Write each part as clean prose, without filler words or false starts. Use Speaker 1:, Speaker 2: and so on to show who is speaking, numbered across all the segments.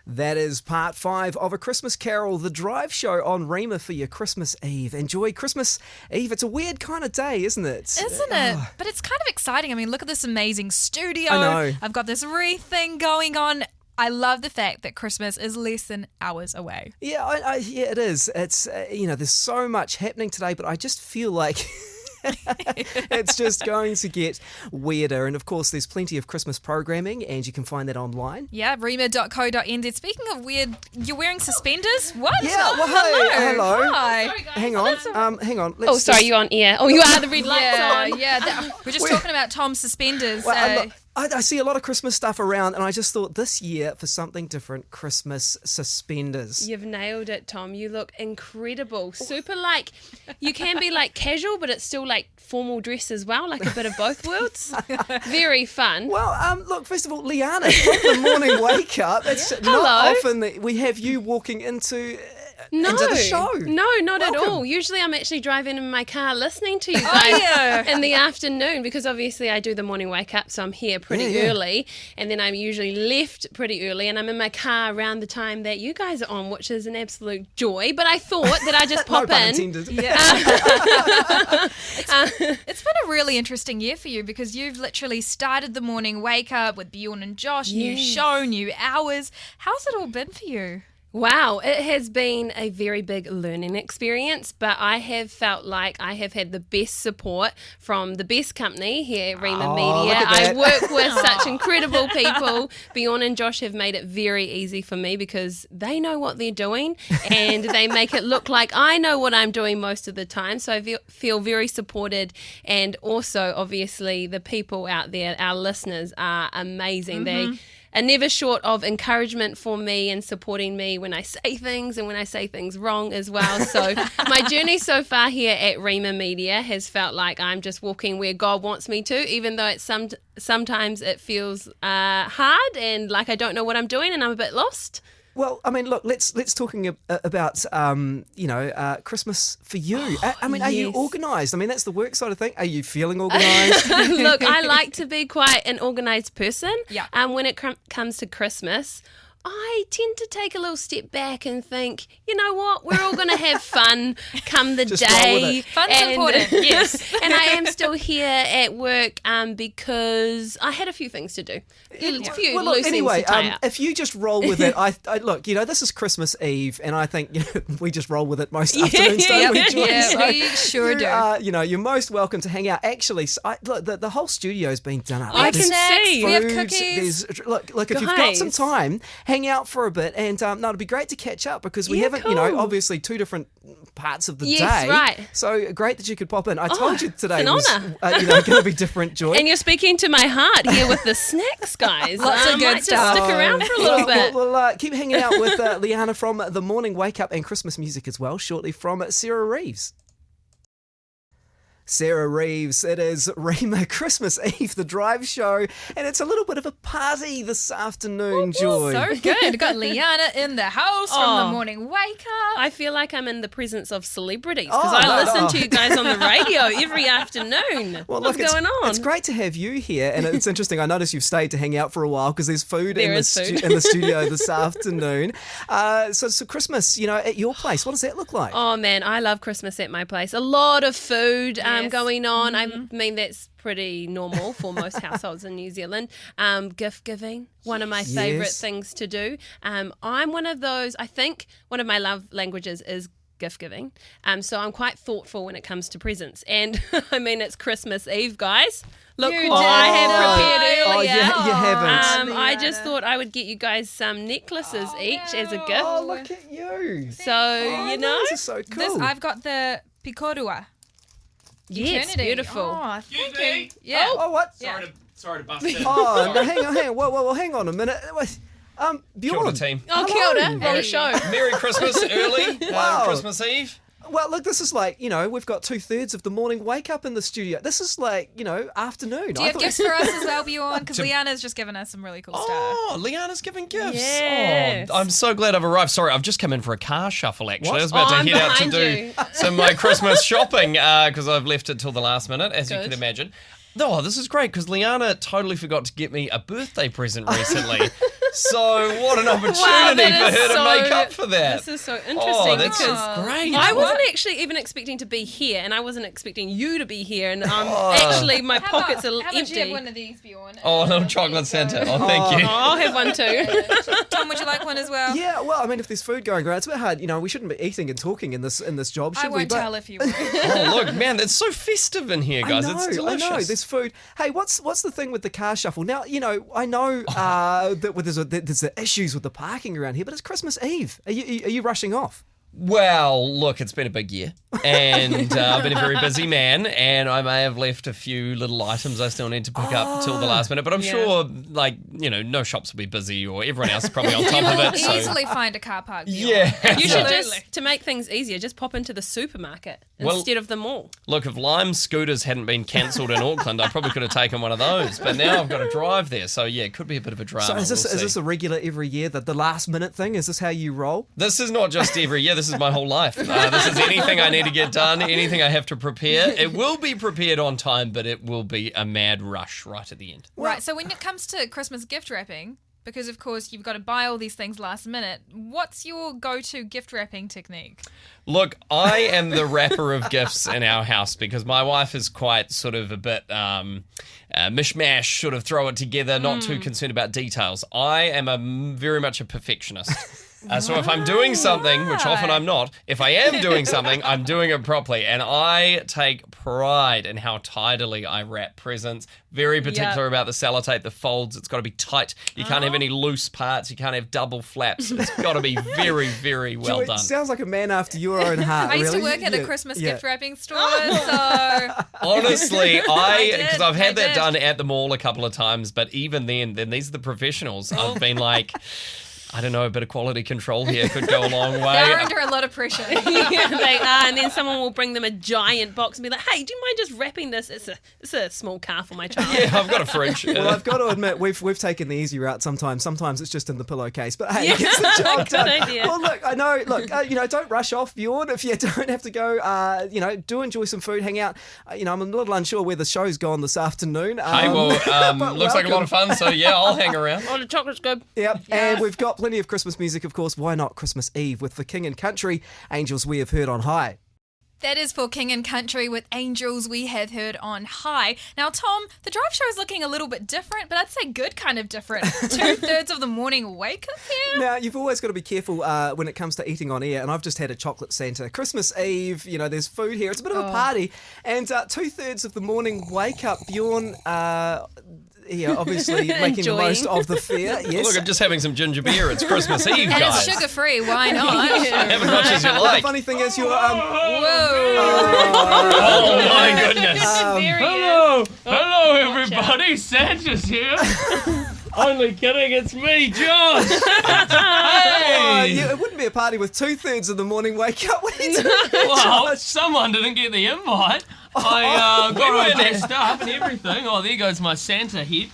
Speaker 1: That is part 5 of A Christmas Carol, the drive show on Rhema for your Christmas Eve. Enjoy Christmas Eve. It's a weird kind of day, isn't it?
Speaker 2: Isn't it? But it's kind of exciting. I mean, look at this amazing studio.
Speaker 1: I know.
Speaker 2: I've got this wreath thing going on. I love the fact that Christmas is less than hours away.
Speaker 1: Yeah, yeah, it is. It's, there's so much happening today, but I just feel like... it's just going to get weirder. And of course, there's plenty of Christmas programming, and you can find that online.
Speaker 2: Yeah, rhema.co.nz. Speaking of weird, you're wearing suspenders? What?
Speaker 1: Yeah, well, hey, hello.
Speaker 2: Hi.
Speaker 3: Sorry, guys.
Speaker 1: Hang on. Hang on.
Speaker 3: Oh, sorry, you're on air. Oh, you are the red lights on.
Speaker 2: Yeah. We're just talking about Tom's suspenders.
Speaker 1: Well, I see a lot of Christmas stuff around, and I just thought this year, for something different, Christmas suspenders.
Speaker 3: You've nailed it, Tom. You look incredible. Super you can be casual, but it's still formal dress as well, like a bit of both worlds. Very fun.
Speaker 1: Well, look, first of all, Liana, from the morning wake up, it's not often that we have you walking into the show.
Speaker 3: No, not
Speaker 1: Welcome.
Speaker 3: at all. Usually I'm actually driving in my car listening to you guys in the afternoon, because obviously I do the morning wake up, so I'm here pretty early, and then I'm usually left pretty early, and I'm in my car around the time that you guys are on, which is an absolute joy. But I thought that I just pop
Speaker 1: no pun
Speaker 3: in.
Speaker 1: intended.
Speaker 2: Yeah. It's been a really interesting year for you, because you've literally started the morning wake up with Bjorn and Josh, new show, new hours. How's it all been for you?
Speaker 3: Wow, it has been a very big learning experience, but I have felt like I have had the best support from the best company here at Rhema Media. I work with such incredible people. Bjorn and Josh have made it very easy for me, because they know what they're doing, and they make it look like I know what I'm doing most of the time. So I feel very supported, and also obviously the people out there, our listeners, are amazing. They are never short of encouragement for me and supporting me when I say things, and when I say things wrong as well. So my journey so far here at Rhema Media has felt like I'm just walking where God wants me to, even though it's sometimes it feels hard and like I don't know what I'm doing and I'm a bit lost.
Speaker 1: Well, I mean, look, let's talking about Christmas for you. Are you organised? I mean, that's the work side of things. Are you feeling organised?
Speaker 3: Look, I like to be quite an organised person.
Speaker 2: Yeah.
Speaker 3: When it comes to Christmas, I tend to take a little step back and think, you know what, we're all going to have fun come the
Speaker 1: Just roll with
Speaker 3: day.
Speaker 1: it.
Speaker 2: Fun's important, yes.
Speaker 3: And I am still here at work because I had a few things to do. A few
Speaker 1: Well,
Speaker 3: loose
Speaker 1: look, anyway,
Speaker 3: things to tie up.
Speaker 1: if you just roll with it, I look, this is Christmas Eve, and I think we just roll with it most afternoons, don't we, Joy?
Speaker 2: Yeah, we sure do.
Speaker 1: You're most welcome to hang out. Actually, look, the whole studio's been done up.
Speaker 3: I
Speaker 1: There's
Speaker 3: can see.
Speaker 2: We have
Speaker 1: food,
Speaker 2: cookies.
Speaker 1: Look, if you've got some time, hang out for a bit, and it'd be great to catch up, because we haven't,
Speaker 3: cool.
Speaker 1: obviously two different parts of the
Speaker 3: Yes,
Speaker 1: day.
Speaker 3: right.
Speaker 1: So great that you could pop in. I told you today
Speaker 3: it's an
Speaker 1: was going to be different, Joy.
Speaker 3: And you're speaking to my heart here with the snacks, guys.
Speaker 2: Lots of good
Speaker 3: might
Speaker 2: stuff.
Speaker 3: Just stick around for a little bit.
Speaker 1: We'll keep hanging out with Liana from the morning wake up and Christmas music as well, shortly from Sarah Reeves. Sarah Reeves, it is Rhema Christmas Eve, the drive show, and it's a little bit of a party this afternoon, Joy.
Speaker 2: So good. Got Liana in the house from the morning wake up.
Speaker 3: I feel like I'm in the presence of celebrities, because I listen to you guys on the radio every afternoon.
Speaker 1: Well,
Speaker 3: What's going on?
Speaker 1: It's great to have you here, and it's interesting. I noticed you've stayed to hang out for a while, because there's food in the studio this afternoon. So Christmas, at your place, what does that look like?
Speaker 3: Oh man, I love Christmas at my place. A lot of food going on. I mean, that's pretty normal for most households in New Zealand. Gift giving, one of my favourite things to do. I'm one of those, I think one of my love languages is gift giving. So I'm quite thoughtful when it comes to presents. And I mean, it's Christmas Eve, guys. Look what I have prepared earlier.
Speaker 1: You haven't.
Speaker 3: I just thought I would get you guys some necklaces each as a gift.
Speaker 1: Oh, look at you.
Speaker 3: So,
Speaker 1: This is so cool.
Speaker 2: I've got the pikorua.
Speaker 3: Yes,
Speaker 2: Eternity.
Speaker 3: beautiful.
Speaker 2: Oh, thank you.
Speaker 4: me.
Speaker 2: Yeah.
Speaker 1: Oh, what?
Speaker 4: Sorry to bust in.
Speaker 1: Oh, no, hang on. Well, hang on a minute.
Speaker 4: Kia
Speaker 1: Bjorn.
Speaker 4: ora, team.
Speaker 3: Oh, kia ora. What a show.
Speaker 4: Merry Christmas early.
Speaker 1: Wow.
Speaker 4: Christmas Eve.
Speaker 1: Well, look, this is like, we've got 2/3 of the morning wake up in the studio. This is like, afternoon.
Speaker 2: Do you have gifts for us as well, Bjorn? Because Liana's just given us some really cool stuff.
Speaker 4: Oh, Liana's giving gifts.
Speaker 3: Yes.
Speaker 4: Oh, I'm so glad I've arrived. Sorry, I've just come in for a car shuffle, actually.
Speaker 1: What?
Speaker 4: I was about to
Speaker 3: I'm
Speaker 4: head out to
Speaker 3: behind
Speaker 4: do
Speaker 3: you.
Speaker 4: some of my Christmas shopping because I've left it till the last minute, as you
Speaker 3: Good.
Speaker 4: can imagine. Oh, this is great because Liana totally forgot to get me a birthday present recently. So what an opportunity
Speaker 3: that
Speaker 4: for her
Speaker 3: is
Speaker 4: to make up for that.
Speaker 3: This is so interesting
Speaker 4: That's
Speaker 3: because
Speaker 4: great.
Speaker 3: I wasn't actually even expecting to be here, and I wasn't expecting you to be here, and actually my pockets are
Speaker 2: How about you have
Speaker 3: empty.
Speaker 2: one of these, Bjorn?
Speaker 4: Oh, a little chocolate Santa. Oh, thank you.
Speaker 3: I'll have one too.
Speaker 2: Tom, would you like one as well?
Speaker 1: Yeah, well, I mean, if there's food going around, it's a bit hard. You know, we shouldn't be eating and talking in this job, should
Speaker 2: I
Speaker 1: we?
Speaker 2: won't tell if you would.
Speaker 4: Oh, look, man, it's so festive in here, guys. It's delicious.
Speaker 1: I know. There's food. Hey, what's the thing with the car shuffle? Now, you know, I know that there's issues with the parking around here, but it's Christmas Eve. Are you rushing off?
Speaker 4: Well, look, it's been a big year, and I've been a very busy man, and I may have left a few little items I still need to pick up till the last minute, but I'm sure, like, you know, no shops will be busy, or everyone else is probably on top of it. So.
Speaker 2: Easily find a car park. Bjorn.
Speaker 4: Yeah.
Speaker 3: You should
Speaker 2: Absolutely.
Speaker 3: just, to make things easier, just pop into the supermarket instead of the mall.
Speaker 4: Look, if Lime scooters hadn't been cancelled in Auckland, I probably could have taken one of those, but now I've got to drive there, so yeah, it could be a bit of a drama.
Speaker 1: So is this a regular every year, the last minute thing? Is this how you roll?
Speaker 4: This is not just every year, this is my whole life. This is anything I need to get done, anything I have to prepare. It will be prepared on time, but it will be a mad rush right at the end.
Speaker 2: Right, so when it comes to Christmas gift wrapping, because of course you've got to buy all these things last minute, what's your go-to gift wrapping technique?
Speaker 4: Look, I am the wrapper of gifts in our house because my wife is quite sort of a bit mishmash, sort of throw it together, not too concerned about details. I am very much a perfectionist. So if I'm doing something, which often I'm not, if I am doing something, I'm doing it properly. And I take pride in how tidily I wrap presents. Very particular about the sellotape, the folds. It's got to be tight. You can't have any loose parts. You can't have double flaps. It's got to be very, very well done.
Speaker 1: It sounds like a man after your own heart.
Speaker 2: I used to
Speaker 1: really.
Speaker 2: work at a Christmas gift wrapping store, so...
Speaker 4: Honestly, because I've
Speaker 2: I
Speaker 4: had that
Speaker 2: did.
Speaker 4: done at the mall a couple of times, but even then these are the professionals. I've been like... I don't know, a bit of quality control here could go a long way.
Speaker 2: They're under a lot of pressure.
Speaker 3: Yeah, they are, and then someone will bring them a giant box and be like, "Hey, do you mind just wrapping this? It's a small car for my child."
Speaker 4: Yeah, I've got a fridge.
Speaker 1: Well, I've got to admit, we've taken the easy route sometimes. Sometimes it's just in the pillowcase. But hey, it gets the job done.
Speaker 3: Good idea.
Speaker 1: Well, look, I know. Look, you know, don't rush off, Bjorn. If you don't have to go, you know, do enjoy some food, hang out. You know, I'm a little unsure where the show's gone this afternoon.
Speaker 4: Hey, well,
Speaker 1: but
Speaker 4: looks like a lot of fun, so yeah, I'll hang around.
Speaker 3: Oh, the chocolate's good.
Speaker 1: Yep, and we've got plenty of Christmas music, of course. Why not Christmas Eve with the King and Country, Angels We Have Heard on High.
Speaker 2: That is for King and Country with Angels We Have Heard on High. Now, Tom, the drive show is looking a little bit different, but I'd say good kind of different. 2/3 of the morning wake up here.
Speaker 1: Now, you've always got to be careful when it comes to eating on air, and I've just had a chocolate Santa. Christmas Eve, you know, there's food here. It's a bit of a party, and 2/3 of the morning wake up, Bjorn... yeah, obviously making the most of the fair. Yes.
Speaker 4: Look, I'm just having some ginger beer. It's Christmas Eve,
Speaker 2: And
Speaker 4: guys.
Speaker 2: it's sugar-free, why not?
Speaker 4: Have as much as you
Speaker 1: The
Speaker 4: like.
Speaker 1: funny thing is, you're
Speaker 2: Whoa.
Speaker 4: Oh, my goodness.
Speaker 5: Hello, everybody. Santa's here. Only kidding, it's me, Josh.
Speaker 1: it wouldn't be a party with 2/3 of the morning wake up. What are you doing?
Speaker 5: Well,
Speaker 1: Josh?
Speaker 5: someone didn't get the invite. I got all dressed up and everything. Oh, there goes my Santa head.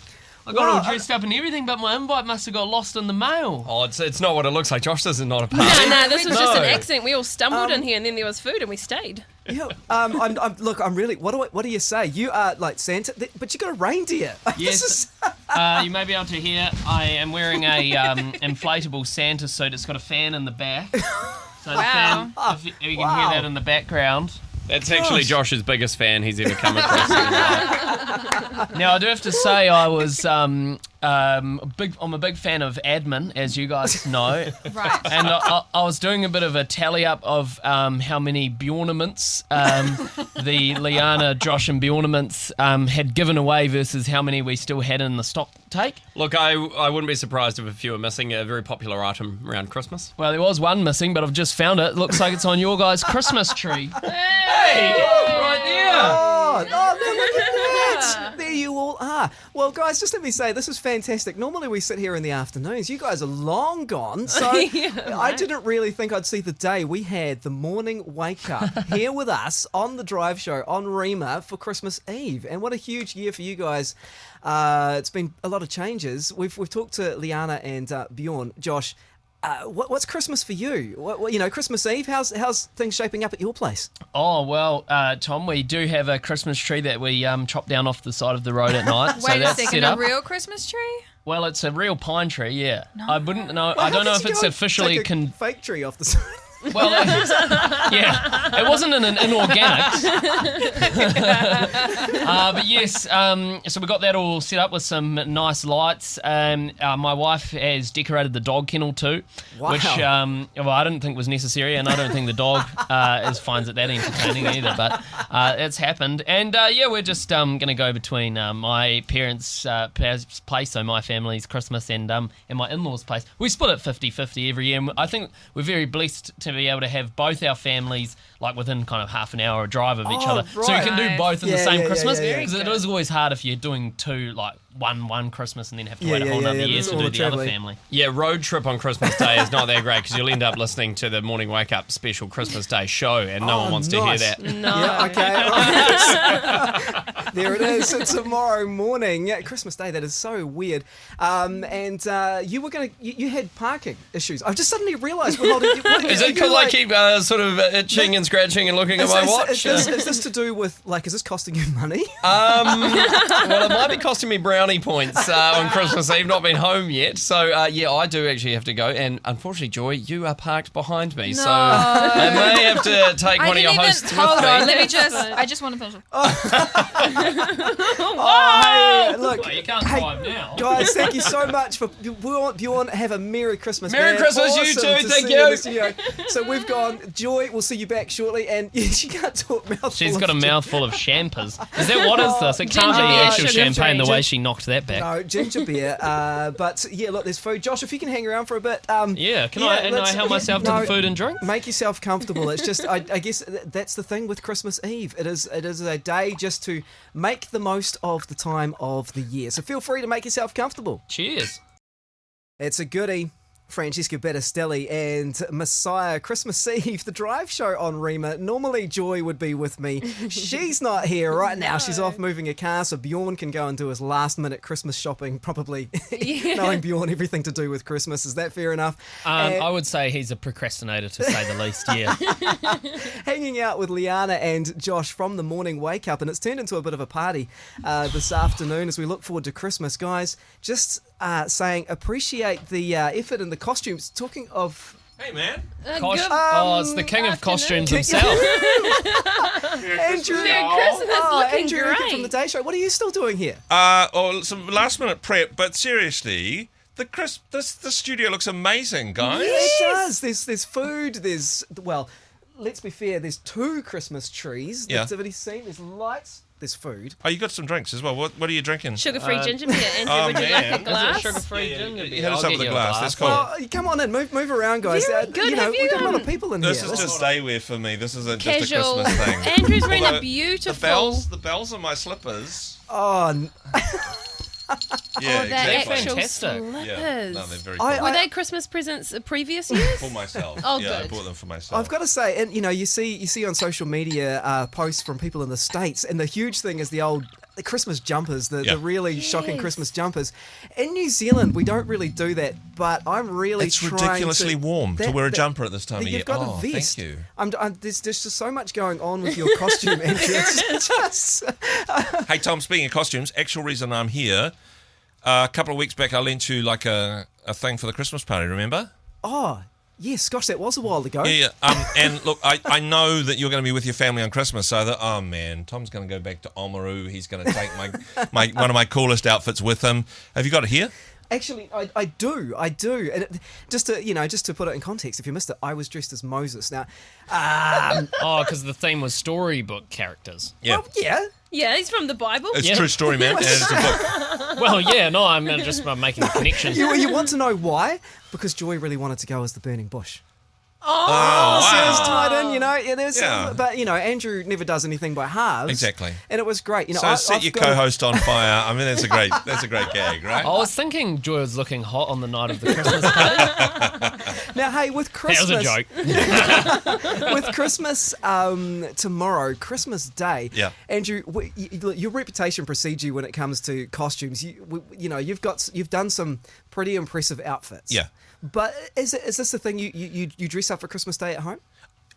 Speaker 5: I got all dressed up and everything, but my invite must have got lost in the mail.
Speaker 4: Oh, it's not what it looks like, Josh. This is not a party.
Speaker 3: No, this was just
Speaker 4: No.
Speaker 3: an accident. We all stumbled in here, and then there was food, and we stayed.
Speaker 1: Yeah. I'm really. What do you say? You are like Santa, but you got a reindeer.
Speaker 5: Yes.
Speaker 1: This is-
Speaker 5: You may be able to hear I am wearing a inflatable Santa suit. It's got a fan in the back. So the fan, if you can hear that in the background.
Speaker 4: That's actually Josh's biggest fan he's ever come across.
Speaker 5: Now, I do have to say I was I'm a big fan of admin, as you guys know.
Speaker 2: Right.
Speaker 5: And I was doing a bit of a tally up of how many Bjornaments the Liana, Josh and Bjornaments had given away versus how many we still had in the stock take.
Speaker 4: Look, I wouldn't be surprised if a few are missing. A very popular item around Christmas.
Speaker 5: Well, there was one missing, but I've just found it. Looks like it's on your guys' Christmas tree.
Speaker 4: Hey, right there.
Speaker 1: Oh, look at that! There you all are. Well, guys, just let me say, this is fantastic. Normally we sit here in the afternoons. You guys are long gone, so I didn't really think I'd see the day we had the morning wake up here with us on the drive show on Rhema for Christmas Eve. And what a huge year for you guys. It's been a lot of changes. We've talked to Liana and Bjorn. Josh, what's Christmas for you? What, you know, Christmas Eve, how's things shaping up at your place?
Speaker 5: Oh, well, Tom, we do have a Christmas tree that we chop down off the side of the road at night.
Speaker 2: Wait
Speaker 5: so
Speaker 2: a
Speaker 5: that's
Speaker 2: second,
Speaker 5: set
Speaker 2: a
Speaker 5: up.
Speaker 2: real Christmas tree?
Speaker 5: Well, it's a real pine tree, yeah.
Speaker 2: No.
Speaker 5: I wouldn't know.
Speaker 1: Well,
Speaker 5: I don't
Speaker 1: how
Speaker 5: know
Speaker 1: did
Speaker 5: if
Speaker 1: you
Speaker 5: it's
Speaker 1: go
Speaker 5: officially
Speaker 1: take a fake tree off the side.
Speaker 5: Well, yeah, it wasn't an inorganics. But yes, so we got that all set up with some nice lights. My wife has decorated the dog kennel too,
Speaker 1: Wow.
Speaker 5: which well, I didn't think was necessary, and I don't think the dog finds it that entertaining either. But it's happened, and yeah, we're just going to go between my parents' place, so my family's Christmas, and my in-laws' place. We split it 50-50 every year. And I think we're very blessed to be able to have both our families like within kind of half an hour drive of each other, so you can do
Speaker 2: Right.
Speaker 5: both in the
Speaker 1: Yeah,
Speaker 5: same
Speaker 1: yeah,
Speaker 5: Christmas.
Speaker 1: yeah, yeah.
Speaker 5: Because it is always hard if you're doing two, like one Christmas and then have to wait a whole
Speaker 1: yeah,
Speaker 5: another
Speaker 1: yeah,
Speaker 5: year
Speaker 1: there's
Speaker 5: to
Speaker 1: all
Speaker 5: do
Speaker 1: the
Speaker 5: the other
Speaker 1: travelling.
Speaker 5: family.
Speaker 4: Yeah, road trip on Christmas Day is not that great because you'll end up listening to the Morning Wake Up special Christmas Day show and no one wants to hear
Speaker 1: nice.
Speaker 4: that.
Speaker 3: No.
Speaker 1: Yeah, okay. Right. There it is. It's tomorrow morning. Yeah, Christmas Day. That is so weird. And you were going to... You had parking issues. I've just suddenly realised...
Speaker 4: Is it because I keep sort of itching and scratching and looking at my watch?
Speaker 1: Is this to do with... Like, is this costing you money?
Speaker 4: Well, it might be costing me brownie points on Christmas Eve, not been home yet. So, yeah, I do actually have to go. And unfortunately, Joy, you are parked behind me. So I may have to take one of your hosts with
Speaker 2: Hold
Speaker 4: me.
Speaker 2: on, let me just. I just want to finish.
Speaker 1: Oh, hey, look.
Speaker 5: Well, you can't
Speaker 1: hey,
Speaker 5: drive now.
Speaker 1: Guys, thank you so much for Bjorn. Have a Merry Christmas.
Speaker 4: Merry
Speaker 1: man.
Speaker 4: Christmas, you
Speaker 1: Awesome
Speaker 4: too,
Speaker 1: to
Speaker 4: thank
Speaker 1: see in
Speaker 4: you.
Speaker 1: the studio. So we've gone. Joy, we'll see you back shortly, and she can't talk mouthful.
Speaker 5: She's got a
Speaker 1: of
Speaker 5: mouthful of champers. Is that what is this? It can't be
Speaker 3: Ginger beer,
Speaker 5: actual
Speaker 3: sugar-free.
Speaker 5: champagne the way she knocked that back.
Speaker 1: No, ginger beer. But yeah, look, there's food. Josh, if you can hang around for a bit.
Speaker 5: Yeah, can I help myself to the food and drink?
Speaker 1: Make yourself comfortable. It's just, I guess that's the thing with Christmas Eve. It is a day just to make the most of the time of the year. So feel free to make yourself comfortable.
Speaker 5: Cheers.
Speaker 1: It's a goodie. Francesca Battistelli and Messiah, Christmas Eve, the drive show on Rhema. Normally Joy would be with me. She's not here right now. She's off moving a car, so Bjorn can go and do his last minute Christmas shopping, probably knowing Bjorn everything to do with Christmas. Is that fair enough? And
Speaker 5: I would say he's a procrastinator, to say the least, yeah.
Speaker 1: hanging out with Liana and Josh from the Morning Wake Up, and it's turned into a bit of a party this afternoon as we look forward to Christmas. Guys, just saying appreciate the effort and the costumes. Talking of...
Speaker 4: Hey, man.
Speaker 5: It's the king of costumes himself.
Speaker 1: Andrew,
Speaker 3: Christmas looking
Speaker 1: Andrew
Speaker 3: great.
Speaker 1: from the Day Show. What are you still doing here?
Speaker 6: Some last minute prep, but seriously, the studio looks amazing, guys.
Speaker 1: Yeah, it does. There's food. There's, well, let's be fair. There's 2 Christmas trees.
Speaker 6: Yeah.
Speaker 1: Nativity scene. There's lights. There's food.
Speaker 6: Oh, you got some drinks as well. What are you drinking?
Speaker 3: Sugar-free ginger beer. Andrew,
Speaker 6: oh,
Speaker 3: would you
Speaker 6: man.
Speaker 3: like a glass?
Speaker 5: Sugar-free ginger
Speaker 6: You
Speaker 5: beer.
Speaker 6: hit us
Speaker 5: I'll
Speaker 6: up
Speaker 5: get
Speaker 6: with a
Speaker 5: you
Speaker 6: glass. That's cool.
Speaker 1: Well, come on in. Move around, guys.
Speaker 3: Very good. Have
Speaker 1: we've
Speaker 3: you,
Speaker 1: got a lot of people in
Speaker 6: This
Speaker 1: here.
Speaker 6: is just dayware for me. This isn't just a
Speaker 3: Casual.
Speaker 6: Christmas thing.
Speaker 3: Andrew's wearing
Speaker 6: Although
Speaker 3: a beautiful...
Speaker 6: The bells on my slippers.
Speaker 1: Oh,
Speaker 6: Yeah,
Speaker 3: they're
Speaker 6: exactly.
Speaker 3: actual
Speaker 5: Fantastic.
Speaker 3: slippers.
Speaker 6: Yeah, no, they're very cool.
Speaker 1: I-
Speaker 3: Were they Christmas presents previous years?
Speaker 6: For myself.
Speaker 3: Oh,
Speaker 6: yeah, I
Speaker 3: good.
Speaker 6: bought them for myself.
Speaker 1: I've got to say, and you see on social media posts from people in the States, and the huge thing is the Christmas jumpers, the really shocking Christmas jumpers. In New Zealand, we don't really do that, but I'm really
Speaker 6: It's
Speaker 1: trying
Speaker 6: ridiculously warm to wear a jumper at this time of year.
Speaker 1: You've got
Speaker 6: Oh,
Speaker 1: a vest.
Speaker 6: thank you.
Speaker 1: There's just so much going on with your costume, Andrew. It's just...
Speaker 6: Hey, Tom, speaking of costumes, actual reason I'm here, a couple of weeks back I lent you like a thing for the Christmas party, remember?
Speaker 1: Oh, yes, gosh, that was a while ago.
Speaker 6: Yeah. And look, I know that you're going to be with your family on Christmas, so that, oh man, Tom's going to go back to Oamaru. He's going to take my one of my coolest outfits with him. Have you got it here?
Speaker 1: Actually, I do, and just to put it in context, if you missed it, I was dressed as Moses. Now,
Speaker 5: Oh, because the theme was storybook characters.
Speaker 6: Yeah.
Speaker 1: well, yeah,
Speaker 3: Yeah, he's from the Bible.
Speaker 6: It's
Speaker 5: Yeah.
Speaker 6: a true story, man. And it's a book.
Speaker 5: Well, yeah, no, I'm just making the connection.
Speaker 1: you want to know why? Because Joy really wanted to go as the burning bush.
Speaker 6: Oh,
Speaker 1: So it was
Speaker 6: wow.
Speaker 1: tied in, yeah. There's
Speaker 6: Yeah.
Speaker 1: but Andrew never does anything by halves.
Speaker 6: Exactly.
Speaker 1: And it was great.
Speaker 6: So set your co-host on fire. I mean, that's a great gag, right?
Speaker 5: I was thinking Joy was looking hot on the night of the Christmas party.
Speaker 1: Now, hey, with
Speaker 5: That
Speaker 1: Christmas,
Speaker 5: was a joke.
Speaker 1: with Christmas tomorrow, Christmas Day.
Speaker 6: Yeah.
Speaker 1: Andrew, your reputation precedes you when it comes to costumes. You've done some pretty impressive outfits.
Speaker 6: Yeah.
Speaker 1: But is this the thing you dress up for Christmas Day at home?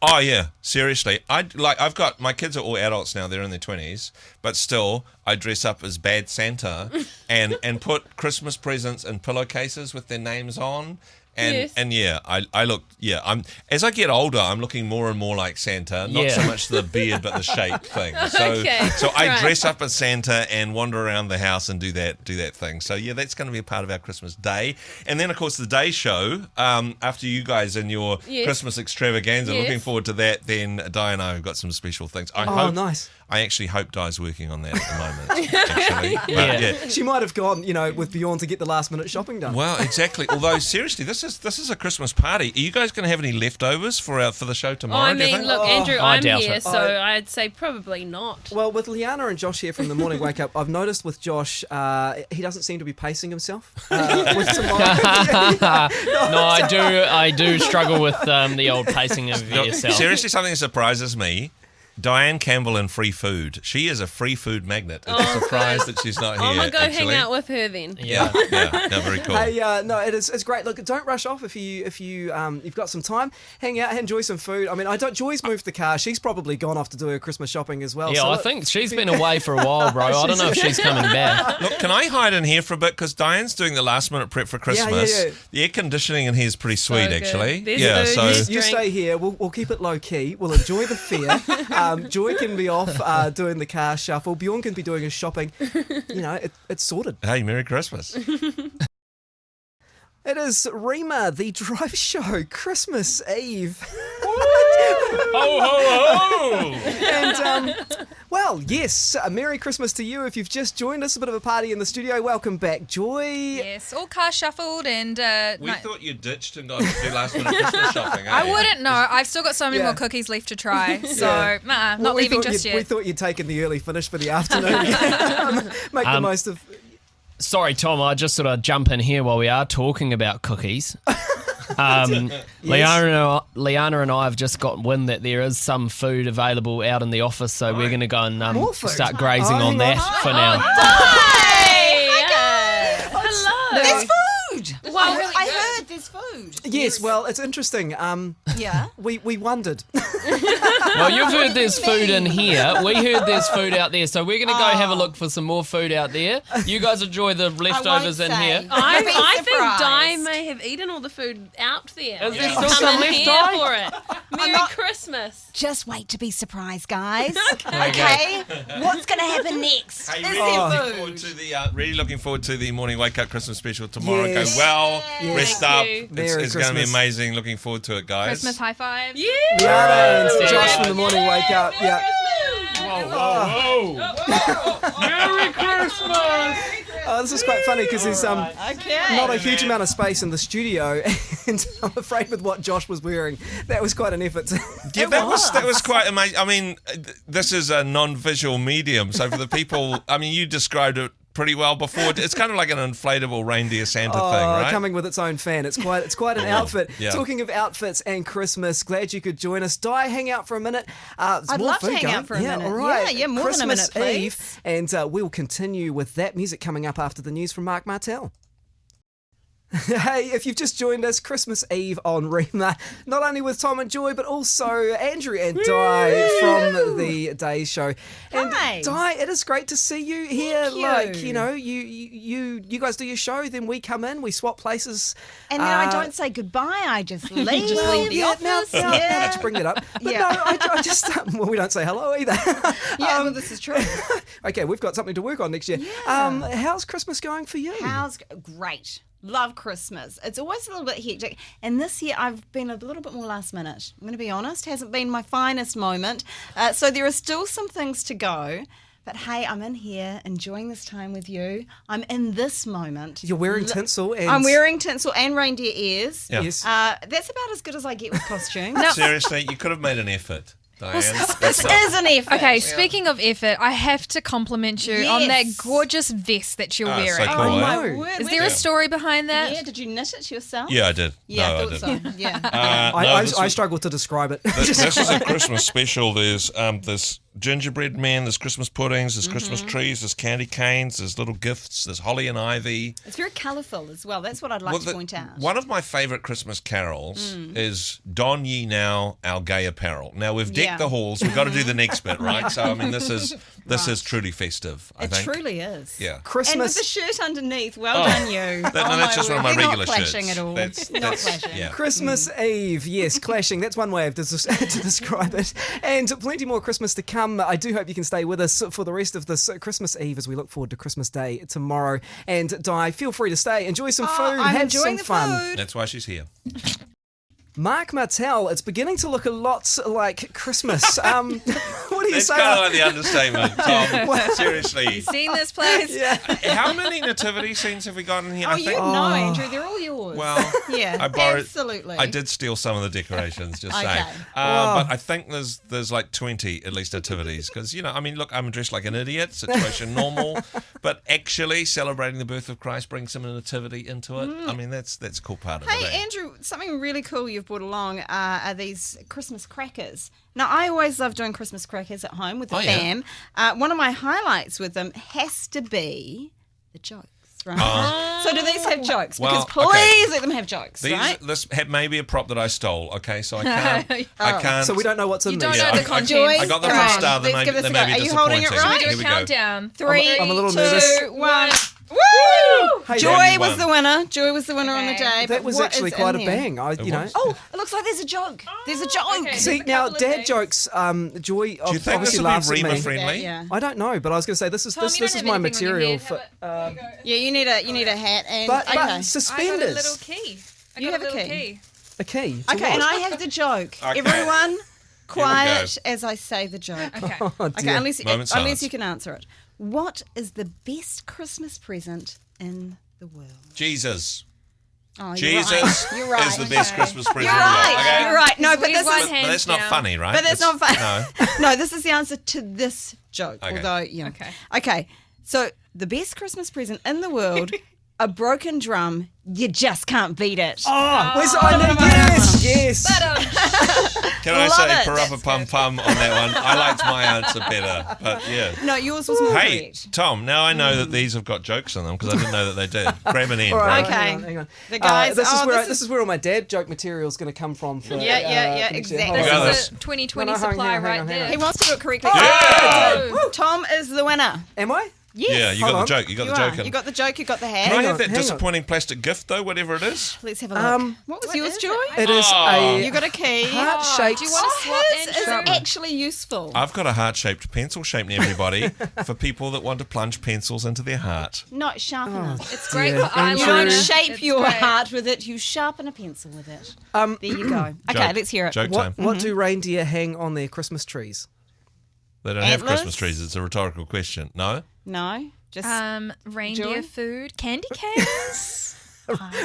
Speaker 6: Oh yeah, seriously. I've got my kids are all adults now. They're in their 20s, but still, I dress up as Bad Santa and put Christmas presents in pillowcases with their names on. And yeah, I look, I'm as I get older, I'm looking more and more like Santa. Not so much the beard, but the shape thing. So I dress up as Santa and wander around the house and do that thing. So yeah, that's going to be a part of our Christmas day. And then of course the day show after you guys and your Christmas extravaganza. Looking forward to that. Then Di and I have got some special things.
Speaker 1: Nice.
Speaker 6: I actually hope Di's working on that at the moment. Actually, but,
Speaker 1: She might have gone, with Bjorn to get the last minute shopping done.
Speaker 6: Well, exactly. Although seriously, this is a Christmas party. Are you guys going to have any leftovers for the show tomorrow?
Speaker 3: do you think? Look, Andrew,
Speaker 5: I
Speaker 3: I'm
Speaker 5: doubt
Speaker 3: here,
Speaker 5: it.
Speaker 3: so I'd say probably not.
Speaker 1: Well, with Liana and Josh here from the Morning Wake Up, I've noticed with Josh, he doesn't seem to be pacing himself with tomorrow.
Speaker 5: No, I do struggle with the old pacing of yourself.
Speaker 6: Seriously, something that surprises me. Diane Campbell in free food. She is a free food magnet. It's a surprise that she's not here.
Speaker 3: I'm going to go
Speaker 6: actually.
Speaker 3: hang out with her then.
Speaker 6: Yeah, no, very cool.
Speaker 1: Hey, it's great. Look, don't rush off if you've got some time. Hang out, enjoy some food. I mean, Joy's moved the car. She's probably gone off to do her Christmas shopping as well.
Speaker 5: Yeah,
Speaker 1: so
Speaker 5: I think she's been away for a while, bro. I don't know if she's coming back.
Speaker 6: Look, can I hide in here for a bit? Because Diane's doing the last minute prep for Christmas.
Speaker 1: Yeah.
Speaker 6: The air conditioning in here is pretty sweet,
Speaker 3: good.
Speaker 6: actually.
Speaker 3: There's food, there's
Speaker 1: You stay here. We'll keep it low key. We'll enjoy the fair. Joy can be off doing the car shuffle. Bjorn can be doing his shopping. It's sorted.
Speaker 6: Hey, Merry Christmas.
Speaker 1: It is Rhema, the drive show, Christmas Eve.
Speaker 5: Ho, ho, ho!
Speaker 1: And, well, yes, Merry Christmas to you. If you've just joined us, a bit of a party in the studio. Welcome back, Joy.
Speaker 2: Yes, all car shuffled and...
Speaker 6: We thought you ditched and gone to do last minute Christmas shopping.
Speaker 2: I wouldn't know. I've still got so many more cookies left to try. So, not leaving just yet.
Speaker 1: We thought you'd taken the early finish for the afternoon. Make the most of...
Speaker 5: Sorry, Tom, I just sort of jump in here while we are talking about cookies. Liana and I have just got wind that there is some food available out in the office, so we're going to go and start grazing on that for now.
Speaker 3: Hello.
Speaker 7: There's food.
Speaker 3: Well,
Speaker 7: I heard there's food.
Speaker 1: Yes, well, it's interesting.
Speaker 7: Yeah.
Speaker 1: We wondered.
Speaker 5: Well, you've heard there's food in here. We heard there's food out there, so we're going to go have a look for some more food out there. You guys enjoy the leftovers in here.
Speaker 3: I think Di may have eaten all the food out there.
Speaker 5: Is there
Speaker 3: She's
Speaker 5: still
Speaker 3: come
Speaker 5: some
Speaker 3: in
Speaker 5: left,
Speaker 3: here
Speaker 5: Di?
Speaker 3: for it. Merry Christmas.
Speaker 7: Just wait to be surprised, guys. Okay. What's going to happen next?
Speaker 6: Hey,
Speaker 7: Is
Speaker 6: really looking forward to the Morning Wake Up Christmas special tomorrow.
Speaker 1: Yes.
Speaker 6: Go well,
Speaker 1: Yes.
Speaker 6: rest
Speaker 3: Thank
Speaker 6: up.
Speaker 3: you.
Speaker 6: It's going to be
Speaker 1: Christmas.
Speaker 6: amazing. Looking forward to it, guys.
Speaker 2: Christmas high five.
Speaker 3: Yeah.
Speaker 1: Liana and
Speaker 5: Yeah.
Speaker 1: Josh from the Morning Wake Up. Yeah.
Speaker 5: Whoa. Merry Christmas!
Speaker 1: Oh, this is quite funny because there's not a huge amount of space in the studio, and I'm afraid with what Josh was wearing, that was quite an effort.
Speaker 6: Yeah, that was quite amazing. I mean, this is a non-visual medium, so for the people, I mean, you described it pretty well before. It's kind of like an inflatable reindeer Santa thing, right?
Speaker 1: Coming with its own fan. It's quite an outfit.
Speaker 6: Yeah.
Speaker 1: Talking of outfits and Christmas, glad you could join us. Di, hang out for a minute.
Speaker 7: I'd love to hang out for a minute.
Speaker 1: All right.
Speaker 7: Yeah, more than a
Speaker 1: Christmas
Speaker 7: minute, please.
Speaker 1: Eve, and we'll continue with that music coming up after the news from Mark Martell. Hey, if you've just joined us, Christmas Eve on Rhema, not only with Tom and Joy, but also Andrew and Di from the Day Show. And
Speaker 7: Hi.
Speaker 1: Di, it is great to see you here.
Speaker 7: Thank you.
Speaker 1: Like, you guys do your show, then we come in, we swap places.
Speaker 7: And then I don't say goodbye, I just leave.
Speaker 3: just leave the
Speaker 7: office.
Speaker 1: Now that you bring that up. But
Speaker 7: Yeah.
Speaker 1: no, I just, well, we don't say hello either.
Speaker 7: Yeah, well, this is true.
Speaker 1: Okay, we've got something to work on next year.
Speaker 7: Yeah.
Speaker 1: How's Christmas going for you?
Speaker 7: Great. Love Christmas. It's always a little bit hectic. And this year I've been a little bit more last minute. I'm going to be honest. Hasn't been my finest moment. So there are still some things to go. But hey, I'm in here enjoying this time with you. I'm in this moment.
Speaker 1: You're wearing tinsel and...
Speaker 7: I'm wearing tinsel and reindeer ears.
Speaker 6: Yeah.
Speaker 1: Yes.
Speaker 7: That's about as good as I get with costumes.
Speaker 6: Seriously, you could have made an effort. Diane.
Speaker 7: This is an effort.
Speaker 2: Okay, speaking of effort, I have to compliment you on that
Speaker 7: Yes.
Speaker 2: gorgeous vest that you're
Speaker 6: Oh, so
Speaker 2: wearing.
Speaker 6: cool,
Speaker 7: Oh,
Speaker 6: eh?
Speaker 7: my
Speaker 1: no.
Speaker 7: word.
Speaker 2: Is there a story behind that?
Speaker 7: Yeah, did you knit it yourself?
Speaker 6: Yeah, I did.
Speaker 7: Yeah,
Speaker 6: No,
Speaker 7: I
Speaker 6: I
Speaker 7: thought
Speaker 6: did.
Speaker 7: so. Yeah.
Speaker 1: I struggle to describe it.
Speaker 6: This is a Christmas special. There's gingerbread men, there's Christmas puddings, there's Christmas trees, there's candy canes, there's little gifts, there's holly and ivy.
Speaker 7: It's very colourful as well. That's what I'd like to point out.
Speaker 6: One of my favourite Christmas carols is Don Ye Now Our Gay Apparel. Now we've decked
Speaker 7: Yeah.
Speaker 6: the halls, we've got to do the next bit, right? So I mean this is truly festive, I
Speaker 7: It
Speaker 6: think.
Speaker 7: truly is.
Speaker 6: Yeah.
Speaker 7: And with
Speaker 1: Christmas.
Speaker 7: the shirt underneath, well done you.
Speaker 6: That's just one of my
Speaker 7: They're
Speaker 6: regular
Speaker 7: not clashing
Speaker 6: shirts.
Speaker 7: at all.
Speaker 6: That's
Speaker 7: not clashing.
Speaker 6: Yeah.
Speaker 1: Christmas Eve, yes, clashing. That's one way of to describe it. And plenty more Christmas to come. I do hope you can stay with us for the rest of this Christmas Eve as we look forward to Christmas Day tomorrow. And Di, feel free to stay. Enjoy some food.
Speaker 7: I'm
Speaker 1: have
Speaker 7: enjoying
Speaker 1: some
Speaker 7: the
Speaker 1: fun.
Speaker 7: food.
Speaker 6: That's why she's here.
Speaker 1: Mark Martell, it's beginning to look a lot like Christmas. What do you
Speaker 6: That's
Speaker 1: say?
Speaker 6: kind of like the understatement, Tom. Seriously.
Speaker 2: Seen this place?
Speaker 1: Yeah.
Speaker 6: How many nativity scenes have we got in here?
Speaker 7: Oh,
Speaker 6: I
Speaker 7: you
Speaker 6: think.
Speaker 7: know, Andrew, they're all yours.
Speaker 6: Well,
Speaker 7: yeah,
Speaker 6: I borrowed.
Speaker 7: absolutely.
Speaker 6: I did steal some of the decorations, just
Speaker 7: Okay.
Speaker 6: saying. But I think there's like 20 at least nativities because I mean, look, I'm dressed like an idiot, situation normal, but actually celebrating the birth of Christ brings some nativity into it. I mean, that's a cool part of it.
Speaker 7: Hey,
Speaker 6: eh?
Speaker 7: Andrew, something really cool you've brought along are these Christmas crackers. Now, I always love doing Christmas crackers at home with the
Speaker 6: Oh, yeah.
Speaker 7: fam. One of my highlights with them has to be the jokes, right? So do these have jokes?
Speaker 6: Well,
Speaker 7: Because please let them have jokes, right?
Speaker 6: This may be a prop that I stole. Okay, so I can't. I can't.
Speaker 1: So we don't know what's in
Speaker 2: You
Speaker 1: these.
Speaker 2: don't
Speaker 6: Yeah,
Speaker 2: know the
Speaker 6: I
Speaker 2: contents.
Speaker 7: Joy,
Speaker 6: I got them
Speaker 7: come
Speaker 6: from
Speaker 7: on,
Speaker 6: Star. They
Speaker 7: let's
Speaker 6: may,
Speaker 7: give this
Speaker 6: they
Speaker 7: a
Speaker 6: may
Speaker 7: go.
Speaker 6: be
Speaker 7: Are you
Speaker 6: disappointing.
Speaker 7: holding it right?
Speaker 2: Do
Speaker 6: Here
Speaker 2: a
Speaker 6: we go.
Speaker 2: countdown.
Speaker 7: 3,
Speaker 1: I'm a little
Speaker 7: 2,
Speaker 1: nervous.
Speaker 7: 1. Woo!
Speaker 1: Hey,
Speaker 7: Joy
Speaker 6: Randy
Speaker 7: was
Speaker 6: won.
Speaker 7: the winner. Joy was the winner on the
Speaker 2: Okay.
Speaker 7: day.
Speaker 1: That
Speaker 7: but
Speaker 1: was
Speaker 7: what
Speaker 1: actually
Speaker 7: is
Speaker 1: quite a
Speaker 7: in there?
Speaker 1: bang.
Speaker 7: Oh, it looks like there's a joke. There's a joke.
Speaker 2: okay.
Speaker 1: See,
Speaker 2: There's a
Speaker 1: now
Speaker 2: couple of
Speaker 1: dad
Speaker 2: things.
Speaker 1: jokes, Joy
Speaker 6: Do you think this
Speaker 1: obviously
Speaker 6: will
Speaker 1: laughs
Speaker 6: be
Speaker 1: at
Speaker 6: Rhema
Speaker 1: me.
Speaker 6: friendly?
Speaker 7: Yeah.
Speaker 1: I don't know, but I was going to say this is
Speaker 2: Tom,
Speaker 1: this
Speaker 2: you
Speaker 1: is
Speaker 2: don't
Speaker 1: my
Speaker 2: have anything on your
Speaker 1: material
Speaker 2: head.
Speaker 1: for.
Speaker 2: Have it.
Speaker 7: Yeah, you need a hat and
Speaker 1: But
Speaker 7: okay.
Speaker 2: I got a
Speaker 1: suspenders,
Speaker 2: little key. I
Speaker 7: You
Speaker 2: got
Speaker 7: have a
Speaker 2: little
Speaker 7: key?
Speaker 1: a key. to
Speaker 7: Okay,
Speaker 1: what?
Speaker 7: and I have the joke.
Speaker 6: Okay.
Speaker 7: Everyone, quiet
Speaker 6: go.
Speaker 7: as I say the joke.
Speaker 2: Okay.
Speaker 1: Oh,
Speaker 7: Okay,
Speaker 1: dear.
Speaker 7: unless
Speaker 6: Moment silence.
Speaker 7: you can answer it. What is the best Christmas present in the world?
Speaker 6: Jesus.
Speaker 7: Oh,
Speaker 6: Jesus
Speaker 7: You're right.
Speaker 6: is the best Christmas present.
Speaker 7: You're
Speaker 6: in the world,
Speaker 7: right.
Speaker 6: okay?
Speaker 7: You're right. No, but
Speaker 2: Squeeze
Speaker 7: this
Speaker 2: one
Speaker 7: is
Speaker 2: hand
Speaker 6: But that's not
Speaker 2: down.
Speaker 6: funny, right?
Speaker 7: but that's not fun.
Speaker 6: No.
Speaker 7: No, this is the answer to this joke.
Speaker 6: Okay.
Speaker 7: Although, yeah.
Speaker 2: Okay.
Speaker 7: Okay. So the best Christmas present in the world, a broken drum. You just can't beat it.
Speaker 1: Oh, where's yes, yes.
Speaker 6: Can I
Speaker 7: Love
Speaker 6: say
Speaker 7: it.
Speaker 6: parappa pum pum on that one? I liked my answer better, but yeah.
Speaker 7: No, yours was more
Speaker 6: Hey,
Speaker 7: correct.
Speaker 6: Tom, now I know that these have got jokes in them because I didn't know that they did. Grab an end,
Speaker 1: All right,
Speaker 6: right?
Speaker 7: Okay.
Speaker 1: hang on.
Speaker 7: The guys-
Speaker 1: this is
Speaker 7: oh,
Speaker 1: where
Speaker 7: this
Speaker 1: this is where all my dad joke material is going to come from. For,
Speaker 7: Yeah,
Speaker 1: for next year.
Speaker 7: exactly.
Speaker 1: Hold
Speaker 2: This
Speaker 1: on.
Speaker 6: got
Speaker 2: is
Speaker 6: this.
Speaker 2: a 2020
Speaker 1: No, hang on,
Speaker 2: supply
Speaker 1: hang on,
Speaker 2: right
Speaker 1: hang on, hang
Speaker 2: there.
Speaker 7: He wants to do it correctly.
Speaker 2: Oh.
Speaker 7: Tom is the winner.
Speaker 1: Am I?
Speaker 7: Yes.
Speaker 6: Yeah, you
Speaker 1: Hold
Speaker 6: got
Speaker 1: on.
Speaker 6: the joke. You got
Speaker 7: You
Speaker 6: the joke
Speaker 7: are.
Speaker 6: in.
Speaker 7: You got the joke, you got the
Speaker 6: Can I
Speaker 7: hat.
Speaker 1: Hang
Speaker 6: have
Speaker 1: on,
Speaker 6: that
Speaker 1: hang on.
Speaker 6: disappointing plastic gift though, whatever it is?
Speaker 7: Let's have a look. What was
Speaker 2: What
Speaker 7: yours,
Speaker 2: is
Speaker 7: Joy?
Speaker 2: it?
Speaker 1: It is
Speaker 6: Oh.
Speaker 7: You got a key.
Speaker 1: heart-shaped.
Speaker 2: Do you want to swap
Speaker 7: His is
Speaker 2: Andrew?
Speaker 7: actually useful.
Speaker 6: I've got a heart-shaped pencil shape near everybody for people that want to plunge pencils into their heart.
Speaker 7: Not sharpener.
Speaker 2: It's great
Speaker 1: Yeah,
Speaker 2: for
Speaker 1: Andrew.
Speaker 7: You don't
Speaker 2: eyeliner.
Speaker 7: shape
Speaker 2: It's
Speaker 7: your
Speaker 2: great.
Speaker 7: heart with it, you sharpen a pencil with it. There you go. Okay,
Speaker 6: Joke.
Speaker 7: let's hear it.
Speaker 6: Joke
Speaker 1: What
Speaker 6: time.
Speaker 1: what do reindeer hang on their Christmas trees?
Speaker 6: They don't have
Speaker 7: Antlers?
Speaker 6: Christmas trees. It's a rhetorical question. No?
Speaker 7: No? Just
Speaker 2: Reindeer
Speaker 7: Joy?
Speaker 2: food, candy canes.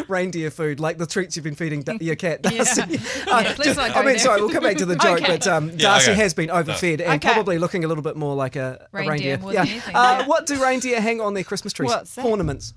Speaker 1: Reindeer food, like the treats you've been feeding your cat, Darcy.
Speaker 2: Let's not go
Speaker 1: I mean,
Speaker 2: there.
Speaker 1: sorry, we'll come back to the joke,
Speaker 7: Okay.
Speaker 1: but Darcy
Speaker 6: okay.
Speaker 1: has been overfed and
Speaker 7: Okay.
Speaker 1: probably looking a little bit more like a
Speaker 2: Reindeer
Speaker 1: reindeer.
Speaker 2: more than anything,
Speaker 1: What do reindeer hang on their Christmas trees?
Speaker 7: What's that?
Speaker 1: Ornaments.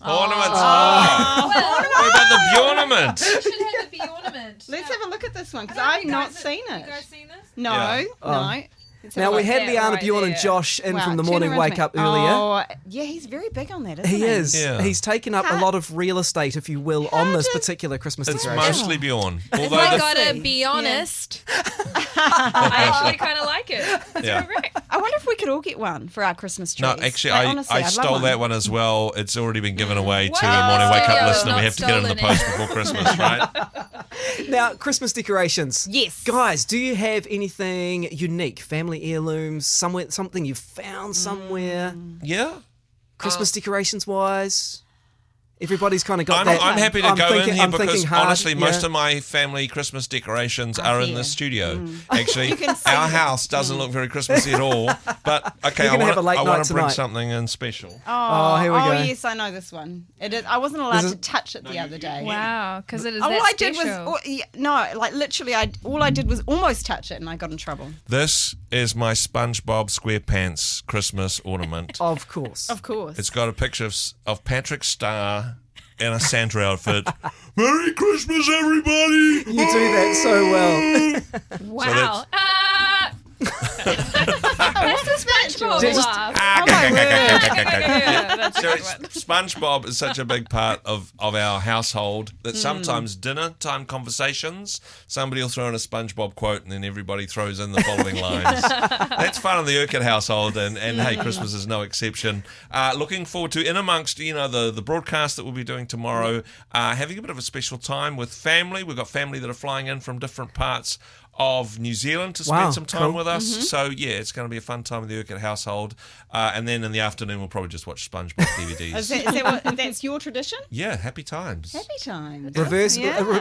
Speaker 6: Ornaments. Oh. What about the ornament?
Speaker 2: should have the ornament.
Speaker 7: let's have a look at this one because I've not seen it.
Speaker 2: You guys seen this?
Speaker 7: No,
Speaker 6: Yeah.
Speaker 7: no. Let's have
Speaker 1: Now,
Speaker 7: a
Speaker 1: we
Speaker 7: look.
Speaker 1: had
Speaker 2: Yeah,
Speaker 1: Liana
Speaker 2: right
Speaker 1: Bjorn and
Speaker 2: there.
Speaker 1: Josh in
Speaker 7: Wow,
Speaker 1: from the
Speaker 7: turn
Speaker 1: morning
Speaker 7: around to
Speaker 1: wake
Speaker 7: me.
Speaker 1: up earlier.
Speaker 7: Oh, yeah, he's very big on that, isn't he?
Speaker 1: He is.
Speaker 6: Yeah.
Speaker 1: He's taken up a lot of real estate, if you will, on this particular Christmas
Speaker 6: It's
Speaker 1: decoration.
Speaker 6: mostly Bjorn. Although
Speaker 2: I
Speaker 6: the,
Speaker 2: gotta
Speaker 7: see.
Speaker 2: be
Speaker 7: Yeah.
Speaker 2: honest. I actually kind of like it. It's
Speaker 6: Yeah.
Speaker 2: great.
Speaker 7: I wonder if we could all get one for our Christmas trees.
Speaker 6: no, actually,
Speaker 7: Like,
Speaker 6: I
Speaker 7: honestly, I'd love
Speaker 6: stole that one as well. It's already been given away to a
Speaker 2: Wow.
Speaker 6: morning wake up
Speaker 2: Studio
Speaker 6: listener. We
Speaker 2: not
Speaker 6: have to get it in the
Speaker 2: stolen
Speaker 6: post
Speaker 2: it.
Speaker 6: before Christmas, right?
Speaker 1: Now, Christmas decorations.
Speaker 7: Yes.
Speaker 1: Guys, do you have anything unique, family heirlooms, something you've found somewhere,
Speaker 6: Yeah.
Speaker 1: Christmas decorations wise? Everybody's kind of got
Speaker 6: I'm
Speaker 1: that.
Speaker 6: happy to go in here
Speaker 1: I'm
Speaker 6: because
Speaker 1: thinking hard,
Speaker 6: honestly, most
Speaker 1: yeah.
Speaker 6: of my family Christmas decorations are in
Speaker 7: here.
Speaker 6: the studio. Actually,
Speaker 7: You can see
Speaker 6: our
Speaker 7: them.
Speaker 6: house doesn't look very Christmassy at all. But okay,
Speaker 1: You're gonna have a late
Speaker 6: I
Speaker 1: night
Speaker 6: want to bring
Speaker 1: tonight.
Speaker 6: something in special.
Speaker 1: Oh, here we go.
Speaker 7: yes, I know this one. It is. I wasn't allowed
Speaker 1: This
Speaker 7: to touch it the other day.
Speaker 2: Wow, because it is
Speaker 7: All
Speaker 2: that
Speaker 7: I
Speaker 2: special.
Speaker 7: did was literally, all I did was almost touch it, and I got in trouble.
Speaker 6: This is my SpongeBob SquarePants Christmas ornament.
Speaker 1: Of course.
Speaker 7: Of course.
Speaker 6: It's got a picture of Patrick Star in a Santa outfit. Merry Christmas, everybody!
Speaker 1: You do that so well.
Speaker 2: Wow.
Speaker 7: What's the SpongeBob
Speaker 1: Just-
Speaker 7: laugh? Oh my word.
Speaker 2: Yeah, that's a
Speaker 6: So
Speaker 2: good
Speaker 6: it's,
Speaker 2: one.
Speaker 6: SpongeBob is such a big part of our household that sometimes dinner time conversations, somebody will throw in a SpongeBob quote and then everybody throws in the following lines. That's fun in the Urquhart household, and hey, Christmas is no exception. Looking forward to, in amongst the broadcast that we'll be doing tomorrow, having a bit of a special time with family. We've got family that are flying in from different parts of New Zealand to spend
Speaker 1: Wow,
Speaker 6: some time
Speaker 1: cool.
Speaker 6: with us. So yeah, it's going to be a fun time in the Urquhart household. And then in the afternoon, we'll probably just watch SpongeBob DVDs.
Speaker 7: Is that that's your tradition?
Speaker 6: Yeah, happy times.
Speaker 7: Happy times.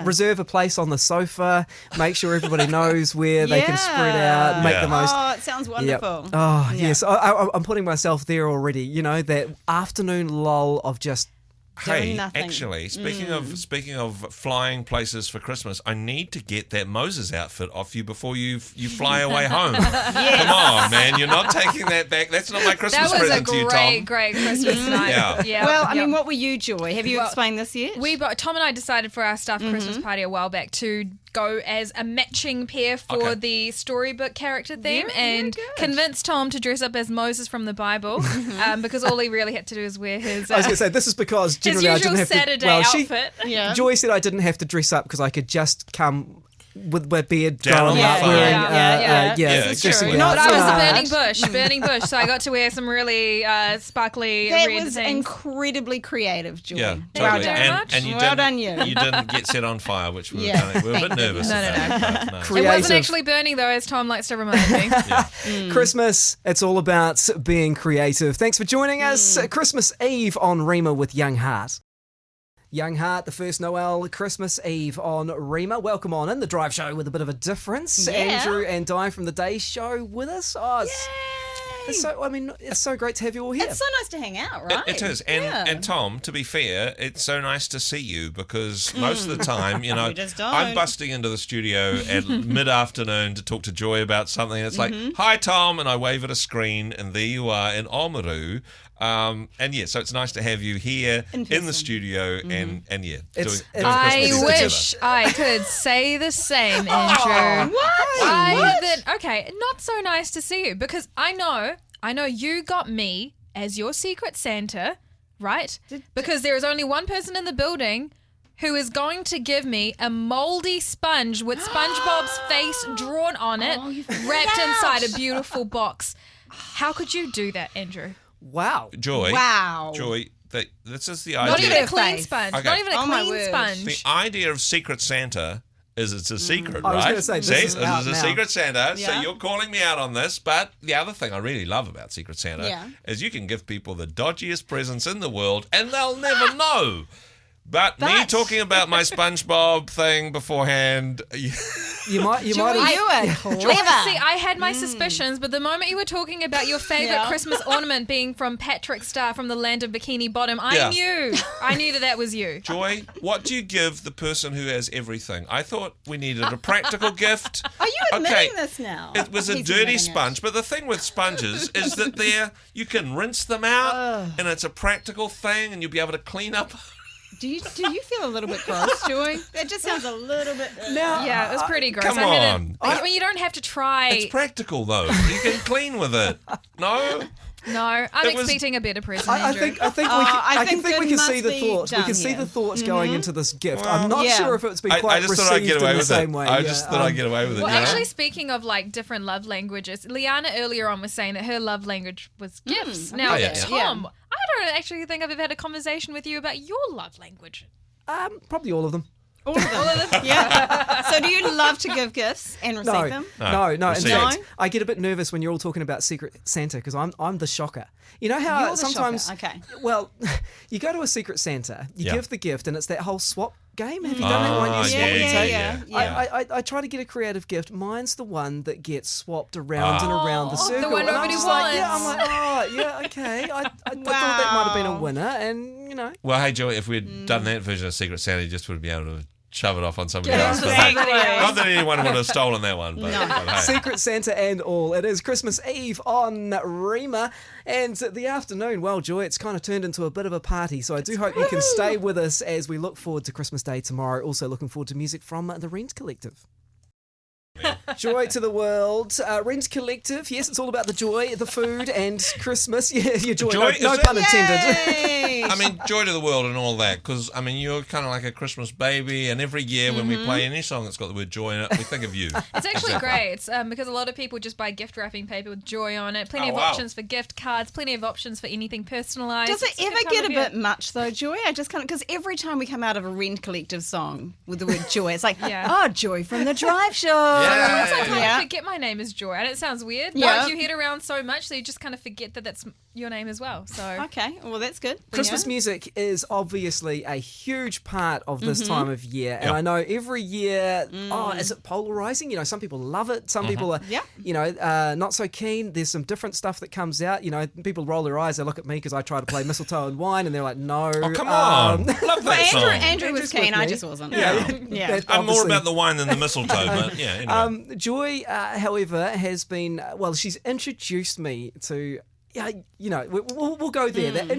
Speaker 1: Reserve a place on the sofa. Make sure everybody knows where they can spread out. Make
Speaker 6: Yeah.
Speaker 1: the most.
Speaker 7: Oh, it sounds
Speaker 1: Yep.
Speaker 7: wonderful.
Speaker 1: Oh yes, I'm putting myself there already. You know, that afternoon lull of just.
Speaker 6: Hey,
Speaker 7: Doing nothing.
Speaker 6: actually, speaking of flying places for Christmas, I need to get that Moses outfit off you before you fly away home. Come on, man, you're not taking that back. That's not my Christmas
Speaker 2: That was a
Speaker 6: present to you, Tom.
Speaker 2: great Christmas night.
Speaker 6: Yeah.
Speaker 7: Well, I mean, what were you, Joy? Have you explained this yet?
Speaker 2: Tom and I decided for our staff Christmas party a while back to go as a matching pair for
Speaker 6: Okay.
Speaker 2: the storybook character theme,
Speaker 7: Very
Speaker 2: and
Speaker 7: good.
Speaker 2: convinced Tom to dress up as Moses from the Bible, because all he really had to do is wear his
Speaker 1: I was going to say this is because
Speaker 2: his
Speaker 1: generally I
Speaker 2: usual
Speaker 1: didn't have
Speaker 2: Saturday
Speaker 1: to. Well,
Speaker 2: outfit.
Speaker 7: Yeah.
Speaker 1: Joy said I didn't have to dress up because I could just come with my beard
Speaker 6: Down on
Speaker 1: going
Speaker 6: the
Speaker 1: out
Speaker 6: farm.
Speaker 1: wearing.
Speaker 7: Yeah,
Speaker 6: this is
Speaker 1: dressing
Speaker 6: true.
Speaker 1: out.
Speaker 2: But I was
Speaker 7: so
Speaker 2: a
Speaker 7: hard.
Speaker 2: burning bush, so I got to wear some really sparkly
Speaker 7: That
Speaker 2: red
Speaker 7: was
Speaker 2: things.
Speaker 7: incredibly creative, Joy.
Speaker 6: Yeah,
Speaker 7: Well
Speaker 6: totally.
Speaker 7: done.
Speaker 2: very much.
Speaker 6: And you
Speaker 7: Well
Speaker 6: didn't,
Speaker 7: done, you.
Speaker 6: You didn't get set on fire, which we were,
Speaker 7: Yeah.
Speaker 6: kind of, we were a bit nervous
Speaker 2: No, no,
Speaker 6: about. No.
Speaker 2: It
Speaker 1: Creative.
Speaker 2: wasn't actually burning though, as Tom likes to remind me.
Speaker 1: Christmas, it's all about being creative. Thanks for joining us. Christmas Eve on Rhema with Young Heart. Young Heart, the first Noel Christmas Eve on Rhema. Welcome on in the drive show with a bit of a difference.
Speaker 7: Yeah.
Speaker 1: Andrew and Di from the Day Show with us. Oh, it's so great to have you all here.
Speaker 7: It's so nice to hang out, right?
Speaker 6: It is, and Tom, to be fair, it's so nice to see you because most of the time,
Speaker 7: We just don't.
Speaker 6: I'm busting into the studio at mid-afternoon to talk to Joy about something. And it's like, "Hi, Tom," and I wave at a screen, and there you are in Oamaru. And yeah, so it's nice to have you here in the
Speaker 7: person.
Speaker 6: studio, and yeah,
Speaker 1: It's-
Speaker 6: doing
Speaker 2: I
Speaker 6: Christmas
Speaker 2: wish
Speaker 6: together.
Speaker 2: I could say the same, Andrew. Okay, not so nice to see you because I know you got me as your secret Santa, right? Because there is only one person in the building who is going to give me a moldy sponge with SpongeBob's face drawn on it, wrapped inside a beautiful box. How could you do that, Andrew?
Speaker 1: Wow.
Speaker 6: Joy,
Speaker 7: Wow.
Speaker 6: Joy. This is the
Speaker 2: Not
Speaker 6: idea.
Speaker 2: even a
Speaker 7: Your
Speaker 2: clean
Speaker 7: face.
Speaker 2: sponge.
Speaker 6: Okay.
Speaker 2: Not even a
Speaker 7: Oh, my
Speaker 2: clean
Speaker 7: word.
Speaker 2: sponge.
Speaker 6: The idea of Secret Santa is it's a secret,
Speaker 1: I was
Speaker 6: right?
Speaker 1: gonna say, this
Speaker 6: See,
Speaker 1: is out
Speaker 6: a
Speaker 1: now.
Speaker 6: Secret Santa, so
Speaker 7: Yeah.
Speaker 6: you're calling me out on this. But the other thing I really love about Secret Santa
Speaker 7: Yeah.
Speaker 6: is you can give people the dodgiest presents in the world and they'll never know. But me talking about my SpongeBob thing beforehand,
Speaker 1: You might
Speaker 7: You
Speaker 1: have.
Speaker 7: are clever.
Speaker 2: See, I had my suspicions, but the moment you were talking about your favorite
Speaker 7: Yeah.
Speaker 2: Christmas ornament being from Patrick Star from the land of Bikini Bottom, I knew that was you.
Speaker 6: Joy, what do you give the person who has everything? I thought we needed a practical gift.
Speaker 7: Are you admitting this now?
Speaker 6: It was a
Speaker 7: He's
Speaker 6: dirty
Speaker 7: admitting it.
Speaker 6: sponge, but the thing with sponges is that you can rinse them out, and it's a practical thing, and you'll be able to clean up.
Speaker 7: Do you feel a little bit gross, Joy? That just sounds a little bit.
Speaker 1: Now,
Speaker 2: Yeah, it was pretty gross.
Speaker 6: come
Speaker 2: I had
Speaker 6: on.
Speaker 2: I mean, you don't have to try.
Speaker 6: It's practical though. You can clean with it. No,
Speaker 2: No, I'm
Speaker 6: It was-
Speaker 2: expecting a better present,
Speaker 1: I
Speaker 2: Andrew.
Speaker 1: think we can,
Speaker 7: I
Speaker 1: I
Speaker 7: think
Speaker 1: think we
Speaker 7: good
Speaker 1: can see
Speaker 7: must
Speaker 1: the
Speaker 7: be
Speaker 1: thoughts. We
Speaker 7: done
Speaker 1: can see
Speaker 7: here.
Speaker 1: the thoughts going into this gift.
Speaker 6: Well,
Speaker 1: I'm not
Speaker 7: yeah.
Speaker 1: sure if it's been
Speaker 6: I
Speaker 1: quite
Speaker 6: just thought I'd
Speaker 1: received
Speaker 6: get away
Speaker 1: in the
Speaker 6: with
Speaker 1: same
Speaker 6: it.
Speaker 1: way.
Speaker 6: I
Speaker 1: yeah.
Speaker 6: just thought I'd get away with it.
Speaker 2: Well,
Speaker 6: you know?
Speaker 2: actually, speaking of like different love languages, Liana earlier on was saying that her love language was gifts. Now,
Speaker 6: Oh, yeah.
Speaker 2: Tom, I don't actually think I've ever had a conversation with you about your love language.
Speaker 1: Probably all of them.
Speaker 7: All of them. Yeah. So do you love to give gifts and receive them?
Speaker 1: No. In
Speaker 6: Receive.
Speaker 1: fact,
Speaker 7: No?
Speaker 1: I get a bit nervous when you're all talking about Secret Santa because I'm the shocker. You know how
Speaker 7: You're the
Speaker 1: sometimes,
Speaker 7: shocker, okay.
Speaker 1: well, you go to a Secret Santa, you
Speaker 6: Yeah.
Speaker 1: give the gift, and it's that whole swap game. Have you done that one? You swap
Speaker 7: yeah,
Speaker 1: and
Speaker 7: yeah,
Speaker 1: take?
Speaker 7: yeah.
Speaker 1: I try to get a creative gift. Mine's the one that gets swapped around and around the circle.
Speaker 2: one
Speaker 1: And I'm
Speaker 2: nobody
Speaker 1: just like,
Speaker 2: wants.
Speaker 1: I'm like, oh, yeah, okay. I thought that might have been a winner, and you know.
Speaker 6: Well, hey, Joey, if we'd done that version of Secret Santa, you just would be able to shove it off on somebody else. But, hey, not that anyone would have stolen that one, but hey.
Speaker 1: Secret Santa and all. It is Christmas Eve on Rhema. And the afternoon, well, Joy, it's kind of turned into a bit of a party. So I do hope you can stay with us as we look forward to Christmas Day tomorrow. Also looking forward to music from the Rent Collective. Joy to the world. Rent Collective. Yes, it's all about the joy, the food, and Christmas. Yeah, your joy.
Speaker 6: Joy,
Speaker 1: No
Speaker 6: is it?
Speaker 1: pun intended.
Speaker 7: Yay!
Speaker 6: I mean, joy to the world and all that, because, I mean, you're kind of like a Christmas baby, and every year when we play any song that's got the word joy in it, we think of you.
Speaker 2: It's actually great. It's because a lot of people just buy gift wrapping paper with joy on it. Plenty
Speaker 6: Oh,
Speaker 2: of
Speaker 6: wow.
Speaker 2: options for gift cards. Plenty of options for anything personalised.
Speaker 7: Does it
Speaker 2: It's a good
Speaker 7: ever
Speaker 2: time
Speaker 7: get a
Speaker 2: of year.
Speaker 7: bit much though, Joy? I just kind of, because every time we come out of a Rent Collective song with the word joy, it's like,
Speaker 2: Yeah.
Speaker 7: oh, Joy from the Drive Show.
Speaker 2: Sometimes I kind
Speaker 7: Yeah.
Speaker 2: of forget my name is Joy, and it sounds weird.
Speaker 7: Yeah.
Speaker 2: But you hear it around so much, so you just kind of forget that that's your name as well. So
Speaker 7: Okay, well, that's good.
Speaker 1: Christmas
Speaker 7: Yeah.
Speaker 1: music is obviously a huge part of this time of year. And
Speaker 6: Yep.
Speaker 1: I know every year, is it polarizing? You know, some people love it. Some people are,
Speaker 7: Yep.
Speaker 1: you know, not so keen. There's some different stuff that comes out. You know, people roll their eyes. They look at me because I try to play Mistletoe and Wine, and they're like, no.
Speaker 6: Oh, come on. Love that
Speaker 7: Well,
Speaker 6: song.
Speaker 7: Andrew was
Speaker 1: Andrew's
Speaker 7: keen,
Speaker 1: with
Speaker 7: I
Speaker 1: me.
Speaker 7: just wasn't.
Speaker 1: Yeah.
Speaker 7: Yeah.
Speaker 1: That
Speaker 6: I'm more
Speaker 1: obviously-
Speaker 6: about the wine than the mistletoe, but yeah, anyway.
Speaker 1: Joy, however, has been, she's introduced me to, you know, we'll go there. That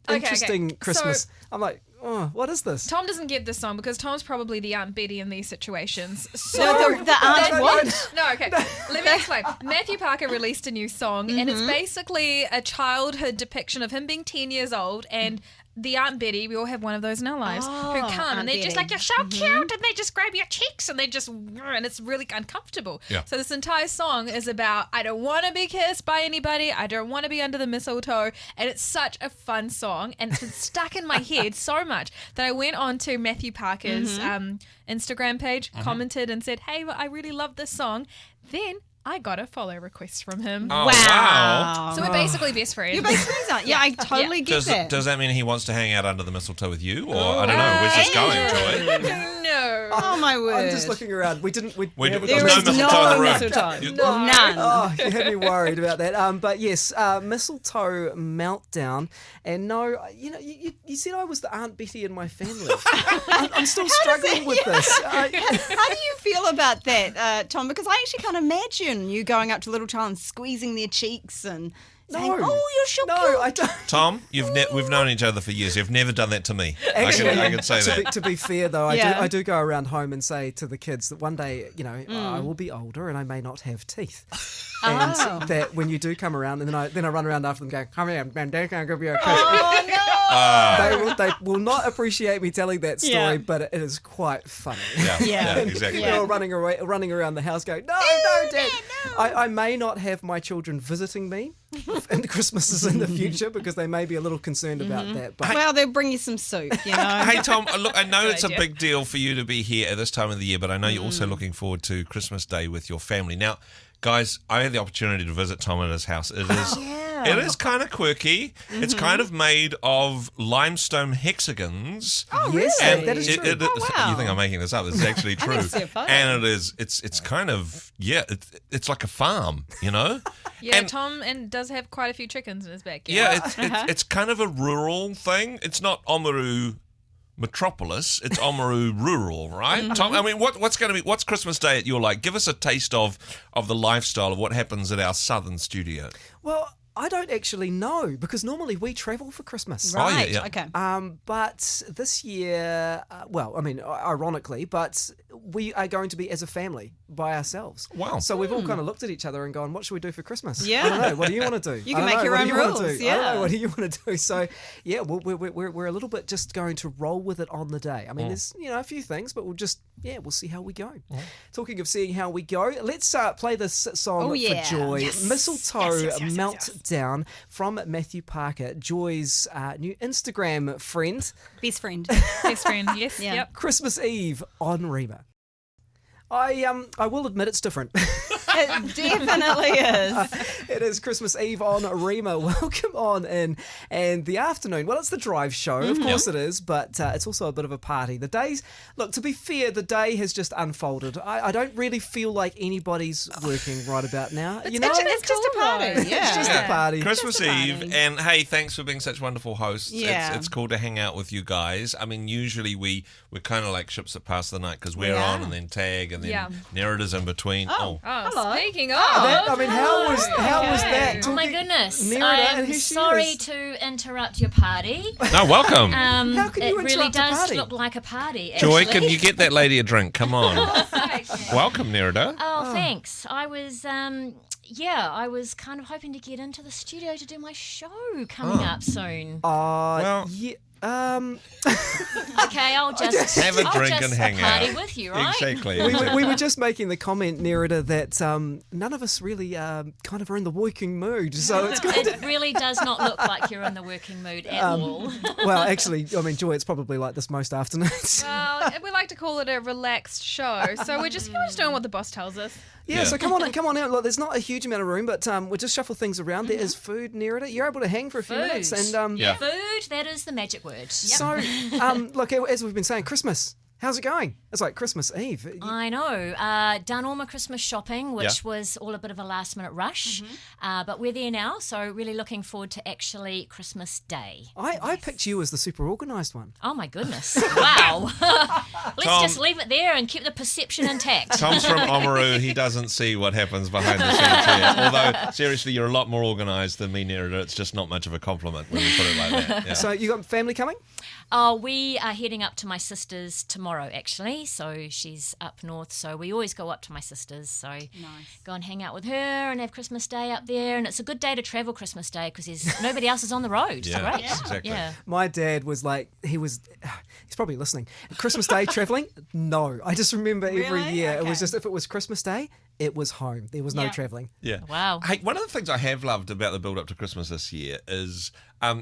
Speaker 1: interesting
Speaker 2: okay.
Speaker 1: Christmas.
Speaker 2: So-
Speaker 1: I'm like, oh, what is this?
Speaker 2: Tom doesn't get this song because Tom's probably the Aunt Betty in these situations. So
Speaker 7: No, the aunt what?
Speaker 2: No, okay. Let me explain. Matthew Parker released a new song, and it's basically a childhood depiction of him being 10 years old and the Aunt Betty. We all have one of those in our lives who come
Speaker 7: Aunt
Speaker 2: and they're just
Speaker 7: Betty.
Speaker 2: like, you're so cute, and they just grab your cheeks and and it's really uncomfortable.
Speaker 6: Yeah.
Speaker 2: So this entire song is about, I don't want to be kissed by anybody, I don't want to be under the mistletoe, and it's such a fun song, and it's been stuck in my head so much that I went on to Matthew Parker's Instagram page, commented and said, hey, I really love this song. Then I got a follow request from him.
Speaker 6: Oh, wow.
Speaker 2: So we're basically best friends.
Speaker 7: You're best friends, aren't you? Yeah, I totally get that.
Speaker 6: Does that mean he wants to hang out under the mistletoe with you? Or, I don't know, where's this going, Joy?
Speaker 2: No.
Speaker 7: Oh, my word.
Speaker 1: I'm just looking around. We
Speaker 6: There's
Speaker 1: haven't
Speaker 6: no
Speaker 1: got-
Speaker 6: mistletoe in the room.
Speaker 7: mistletoe.
Speaker 6: You-
Speaker 7: None.
Speaker 1: Oh, you had me worried about that. But yes, mistletoe meltdown. And no, you know, you said I was the Aunt Betty in my family. I'm still struggling with this.
Speaker 7: How do you feel about that, Tom? Because I actually can't imagine you going up to little child and squeezing their cheeks and saying,
Speaker 1: No.
Speaker 7: oh, you're so
Speaker 1: No,
Speaker 7: cute.
Speaker 1: I don't.
Speaker 6: Tom, we've known each other for years. You've never done that to me.
Speaker 1: Actually,
Speaker 6: I can say
Speaker 1: to
Speaker 6: that.
Speaker 1: to be fair, though,
Speaker 7: Yeah.
Speaker 1: I do go around home and say to the kids that one day, you know, I will be older and I may not have teeth. And
Speaker 7: Oh.
Speaker 1: that when you do come around, and then I run around after them going, come here, man, Dad, can I give you a kiss?
Speaker 7: Oh, no.
Speaker 1: They will not appreciate me telling that story,
Speaker 7: Yeah.
Speaker 1: but it is quite funny.
Speaker 6: Yeah, exactly.
Speaker 1: They're all running around the house going, no, Dad. I may not have my children visiting me in Christmases in the future because they may be a little concerned about that. But
Speaker 7: Well, they'll bring you some soup, you know.
Speaker 6: Hey, Tom, look, I know it's a
Speaker 2: idea.
Speaker 6: big deal for you to be here at this time of the year, but I know you're also looking forward to Christmas Day with your family. Now, guys, I had the opportunity to visit Tom at his house. It is kind of quirky. It's kind of made of limestone hexagons.
Speaker 7: Oh,
Speaker 1: yes,
Speaker 7: really?
Speaker 1: that is true.
Speaker 7: wow.
Speaker 6: You think I'm making this up? It's actually true.
Speaker 7: need to see a photo.
Speaker 6: And it is. It's kind of it's like a farm, you know.
Speaker 2: Yeah,
Speaker 6: And-
Speaker 2: Tom does have quite a few chickens in his backyard.
Speaker 6: Yeah, it's kind of a rural thing. It's not Oamaru metropolis. It's Oamaru rural, right? Tom, I mean, what's Christmas Day at your like? Give us a taste of the lifestyle of what happens at our southern studio.
Speaker 1: well, I don't actually know because normally we travel for Christmas.
Speaker 6: Oh, yeah,
Speaker 7: Right,
Speaker 6: yeah.
Speaker 7: okay.
Speaker 1: But this year, ironically, but we are going to be as a family by ourselves.
Speaker 6: Wow.
Speaker 1: So we've all kind of looked at each other and gone, what should we do for Christmas?
Speaker 7: Yeah.
Speaker 1: I don't know. What do you want to do?
Speaker 7: You
Speaker 1: I
Speaker 7: can
Speaker 1: don't
Speaker 7: make
Speaker 1: know.
Speaker 7: your
Speaker 1: What
Speaker 7: own
Speaker 1: do you want to
Speaker 7: rules,
Speaker 1: do? I don't
Speaker 7: yeah.
Speaker 1: know. What do you want to do? So, yeah, we're a little bit just going to roll with it on the day. I mean, there's, a few things, but we'll see how we go. Talking of seeing how we go, let's play this song
Speaker 7: Oh, yeah.
Speaker 1: for Joy.
Speaker 7: Yes.
Speaker 1: Mistletoe
Speaker 7: Yes.
Speaker 1: Meltdown. down from Matthew Parker, Joy's new Instagram friend.
Speaker 7: Best friend.
Speaker 2: Best friend, yes.
Speaker 7: Yeah.
Speaker 2: Yep.
Speaker 1: Christmas Eve on Rhema. I will admit it's different.
Speaker 7: It definitely is.
Speaker 1: It is Christmas Eve on Rhema. Welcome on in. And the afternoon, well, it's the drive show, of course it is, but it's also a bit of a party. The days, look, to be fair, the day has just unfolded. I don't really feel like anybody's working right about now. You know,
Speaker 7: It's just a party. Yeah.
Speaker 1: it's just a party.
Speaker 6: Christmas
Speaker 7: Just a party.
Speaker 6: Eve, and hey, thanks for being such wonderful hosts.
Speaker 7: Yeah.
Speaker 6: It's cool to hang out with you guys. I mean, usually we're kind of like ships that pass the night because we're
Speaker 7: Yeah.
Speaker 6: on and then tag and then
Speaker 2: Yeah.
Speaker 6: narrators in between.
Speaker 2: Oh,
Speaker 7: Hello.
Speaker 2: speaking of.
Speaker 1: I mean, how was that?
Speaker 8: Oh my goodness!
Speaker 1: Nerida, and
Speaker 8: I'm
Speaker 1: who she
Speaker 8: sorry
Speaker 1: is.
Speaker 8: to interrupt your party.
Speaker 6: No, welcome.
Speaker 1: How can you
Speaker 8: it really
Speaker 1: interrupt a
Speaker 8: does
Speaker 1: party?
Speaker 8: look like a party.
Speaker 6: Joy,
Speaker 8: actually.
Speaker 6: can you get that lady a drink? Come on. Welcome, Nerida.
Speaker 8: Oh, thanks. I was, I was kind of hoping to get into the studio to do my show coming up soon.
Speaker 6: Well-
Speaker 1: yeah.
Speaker 8: Okay, I'll just
Speaker 6: Have a
Speaker 8: I'll
Speaker 6: drink
Speaker 8: just
Speaker 6: and hang
Speaker 8: party
Speaker 6: out.
Speaker 8: with you, right?
Speaker 6: Exactly.
Speaker 1: We were just making the comment, Nerida, that none of us really kind of are in the working mood. So it's good.
Speaker 8: It really does not look like you're in the working mood at all.
Speaker 1: Well, actually, I mean, Joy, it's probably like this most afternoons.
Speaker 2: Well, we like to call it a relaxed show, so we're just doing what the boss tells us.
Speaker 1: Yeah, so come on out. Look, there's not a huge amount of room, but we'll just shuffle things around. There is food, Nerida. You're able to hang for a few minutes.
Speaker 8: Food.
Speaker 1: And
Speaker 6: Yeah.
Speaker 8: Food, that is the magic word. Yep.
Speaker 1: so, look, as we've been saying, Christmas. How's it going? It's like Christmas Eve.
Speaker 8: I know. Done all my Christmas shopping, which was all a bit of a last minute rush. But we're there now, so really looking forward to actually Christmas Day.
Speaker 1: I picked you as the super organised one.
Speaker 8: Oh my goodness. Wow. Let's
Speaker 6: Tom-
Speaker 8: just leave it there and keep the perception intact.
Speaker 6: Tom's from Oamaru. He doesn't see what happens behind the scenes here. Although, seriously, you're a lot more organised than me, Nerida. It's just not much of a compliment when you put it like that. Yeah.
Speaker 1: So you got family coming?
Speaker 8: Oh, we are heading up to my sister's tomorrow, actually. So she's up north. So we always go up to my sister's. So go and hang out with her and have Christmas Day up there. And it's a good day to travel Christmas Day because nobody else is on the road.
Speaker 6: Yeah,
Speaker 8: Great.
Speaker 6: exactly.
Speaker 8: Yeah.
Speaker 1: My dad was like, he's probably listening. Christmas Day travelling? No. I just remember every
Speaker 7: Really?
Speaker 1: year it
Speaker 7: Okay.
Speaker 1: was just, if it was Christmas Day, it was home. There was no travelling.
Speaker 6: Yeah.
Speaker 8: Wow.
Speaker 6: Hey, one of the things I have loved about the build up to Christmas this year is,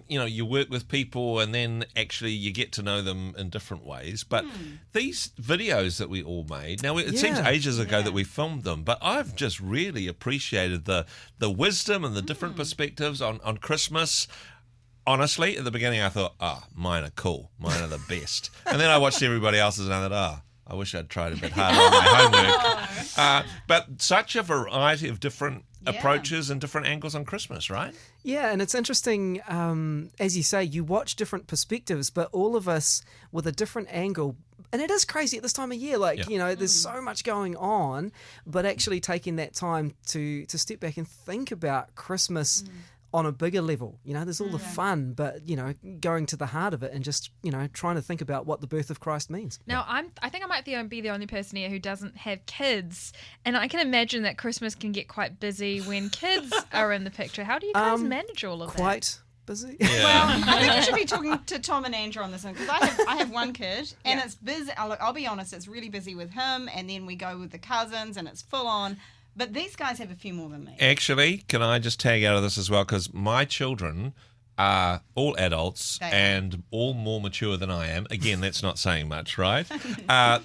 Speaker 6: you work with people and then actually you get to know them in different ways. But these videos that we all made, now it seems
Speaker 1: Yeah.
Speaker 6: ages ago that we filmed them, but I've just really appreciated the wisdom and the different perspectives on Christmas. Honestly, at the beginning I thought, mine are cool. Mine are the best. And then I watched everybody else's and I thought, I wish I'd tried a bit harder on my homework. But such a variety of different approaches and different angles on Christmas, right?
Speaker 1: Yeah, and it's interesting, as you say, you watch different perspectives, but all of us with a different angle. And it is crazy at this time of year. Like, there's so much going on, but actually taking that time to step back and think about Christmas on a bigger level. There's all the fun, but, going to the heart of it and just, trying to think about what the birth of Christ means.
Speaker 2: Now, I think I might be the only person here who doesn't have kids, and I can imagine that Christmas can get quite busy when kids are in the picture. How do you guys manage all of that?
Speaker 1: Quite busy.
Speaker 7: Well, I think you should be talking to Tom and Andrew on this one because I have one kid and it's busy. I'll be honest, it's really busy with him, and then we go with the cousins and it's full on. But these guys have a few more than me.
Speaker 6: Actually, can I just tag out of this as well? Because my children are all adults
Speaker 7: They are.
Speaker 6: and all more mature than I am. Again, that's not saying much, right?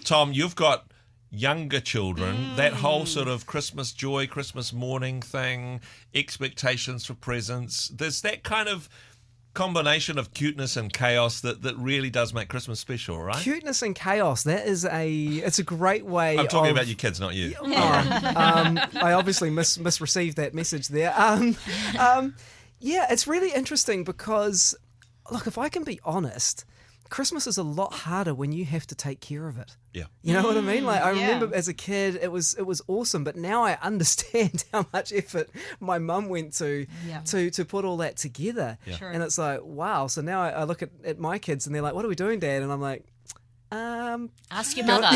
Speaker 6: Tom, you've got younger children. That whole sort of Christmas joy, Christmas morning thing, expectations for presents. There's that kind of combination of cuteness and chaos that really does make Christmas special, right?
Speaker 1: Cuteness and chaos. It's a great way.
Speaker 6: I'm talking
Speaker 1: of-
Speaker 6: about you kids, not you.
Speaker 1: I obviously misreceived that message there. It's really interesting because, look, if I can be honest, Christmas is a lot harder when you have to take care of it.
Speaker 6: Yeah.
Speaker 1: You know what I mean? Like I
Speaker 7: Yeah.
Speaker 1: remember as a kid, it was awesome, but now I understand how much effort my mum went to put all that together.
Speaker 6: Yeah.
Speaker 7: True.
Speaker 1: And it's like, wow. So now I look at my kids and they're like, "What are we doing, Dad?" And I'm like,
Speaker 8: Ask your mother.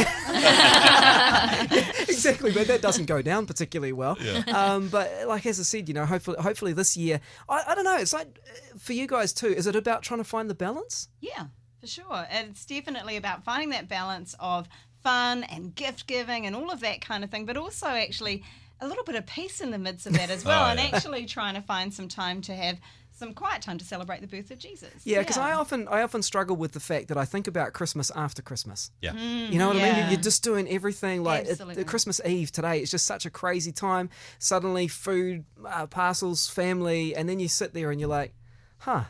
Speaker 1: exactly, but that doesn't go down particularly well.
Speaker 6: Yeah.
Speaker 1: But like as I said, hopefully this year, I don't know. It's like for you guys too. Is it about trying to find the balance?
Speaker 7: Yeah, for sure. It's definitely about finding that balance of fun and gift giving and all of that kind of thing, but also actually a little bit of peace in the midst of that as well, and actually trying to find some time to have some quiet time to celebrate the birth of Jesus.
Speaker 1: Yeah, because I often struggle with the fact that I think about Christmas after Christmas.
Speaker 6: Yeah.
Speaker 1: You know what I mean? You're just doing everything like
Speaker 7: Absolutely.
Speaker 1: Christmas Eve today. It's just such a crazy time. Suddenly food, parcels, family, and then you sit there and you're like, huh.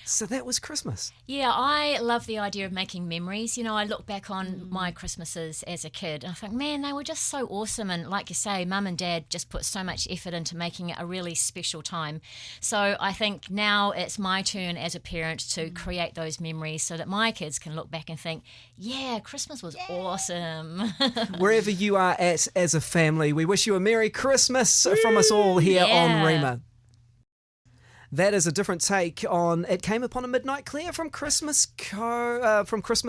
Speaker 1: So that was Christmas.
Speaker 8: Yeah, I love the idea of making memories. You know, I look back on my Christmases as a kid and I think, man, they were just so awesome. And like you say, Mum and Dad just put so much effort into making it a really special time. So I think now it's my turn as a parent to create those memories so that my kids can look back and think, yeah, Christmas was awesome.
Speaker 1: Wherever you are at as a family, we wish you a Merry Christmas from us all here on Rhema. That is a different take on It Came Upon a Midnight Clear from Christmas Cope. Chris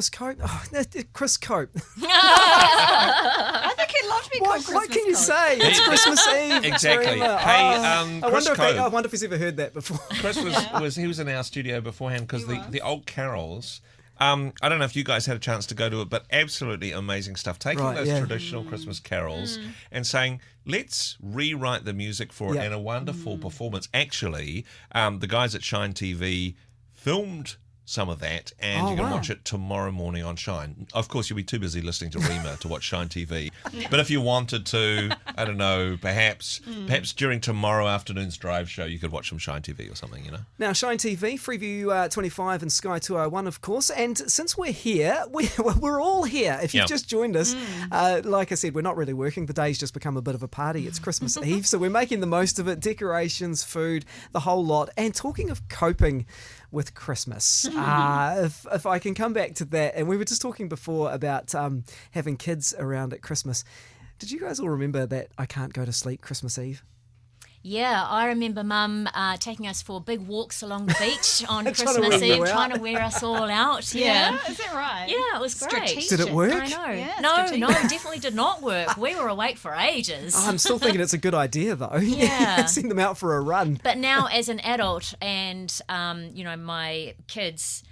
Speaker 1: Cope.
Speaker 7: I think he'd love to be called
Speaker 1: What can you
Speaker 7: Christmas
Speaker 1: say? It's Christmas Eve.
Speaker 6: Exactly.
Speaker 1: Rhema.
Speaker 6: Hey, Chris Cope.
Speaker 1: I wonder if he's ever heard that before.
Speaker 6: Chris was in our studio beforehand because the old carols. I don't know if you guys had a chance to go to it, but absolutely amazing stuff. Taking those traditional Christmas carols and saying, let's rewrite the music for it, and a wonderful performance. Actually, the guys at Shine TV filmed some of that, and you can watch it tomorrow morning on Shine. Of course, you'll be too busy listening to Rhema to watch Shine TV. But if you wanted to, I don't know, perhaps during tomorrow afternoon's drive show, you could watch some Shine TV or something, you know.
Speaker 1: Now, Shine TV, Freeview 25 and Sky 201, of course. And since we're here, we're all here. If you've just joined us, like I said, we're not really working. The day's just become a bit of a party. It's Christmas Eve, so we're making the most of it. Decorations, food, the whole lot. And talking of coping with Christmas, if I can come back to that, and we were just talking before about having kids around at Christmas. Did you guys all remember that I can't go to sleep Christmas Eve?
Speaker 8: Yeah, I remember Mum taking us for big walks along the beach on
Speaker 1: Trying to
Speaker 8: Christmas
Speaker 1: wear you
Speaker 8: Eve,
Speaker 1: out.
Speaker 8: trying to wear us all out. Yeah.
Speaker 7: Is that right?
Speaker 8: Yeah, it was great.
Speaker 7: Strategic.
Speaker 1: Did it work?
Speaker 8: I know.
Speaker 7: Yeah,
Speaker 8: no,
Speaker 7: strategic.
Speaker 8: definitely did not work. We were awake for ages.
Speaker 1: I'm still thinking it's a good idea, though.
Speaker 8: Yeah.
Speaker 1: Send them out for a run.
Speaker 8: But now, as an adult, and my kids,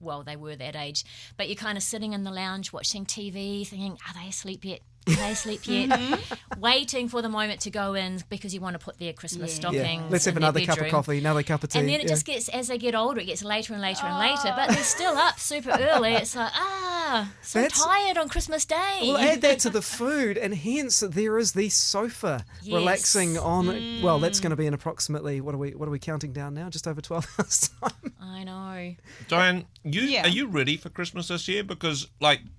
Speaker 8: well, they were that age, but you're kind of sitting in the lounge watching TV, thinking, "Are they asleep yet? Are they asleep yet?" Waiting for the moment to go in because you want to put their Christmas stockings.
Speaker 1: Let's have
Speaker 8: in their
Speaker 1: another cup of
Speaker 8: bedroom.
Speaker 1: coffee, another cup of tea.
Speaker 8: And then it just gets, as they get older, it gets later and later and later. But they're still up super early. It's like, so
Speaker 1: That's-
Speaker 8: tired on Christmas Day.
Speaker 1: We'll add that to the food, and hence there is the sofa
Speaker 8: Yes.
Speaker 1: relaxing on. Well, that's going to be in approximately what are we counting down now? Just over 12 hours time.
Speaker 8: I know.
Speaker 6: Diane, are you ready for Christmas this year? Because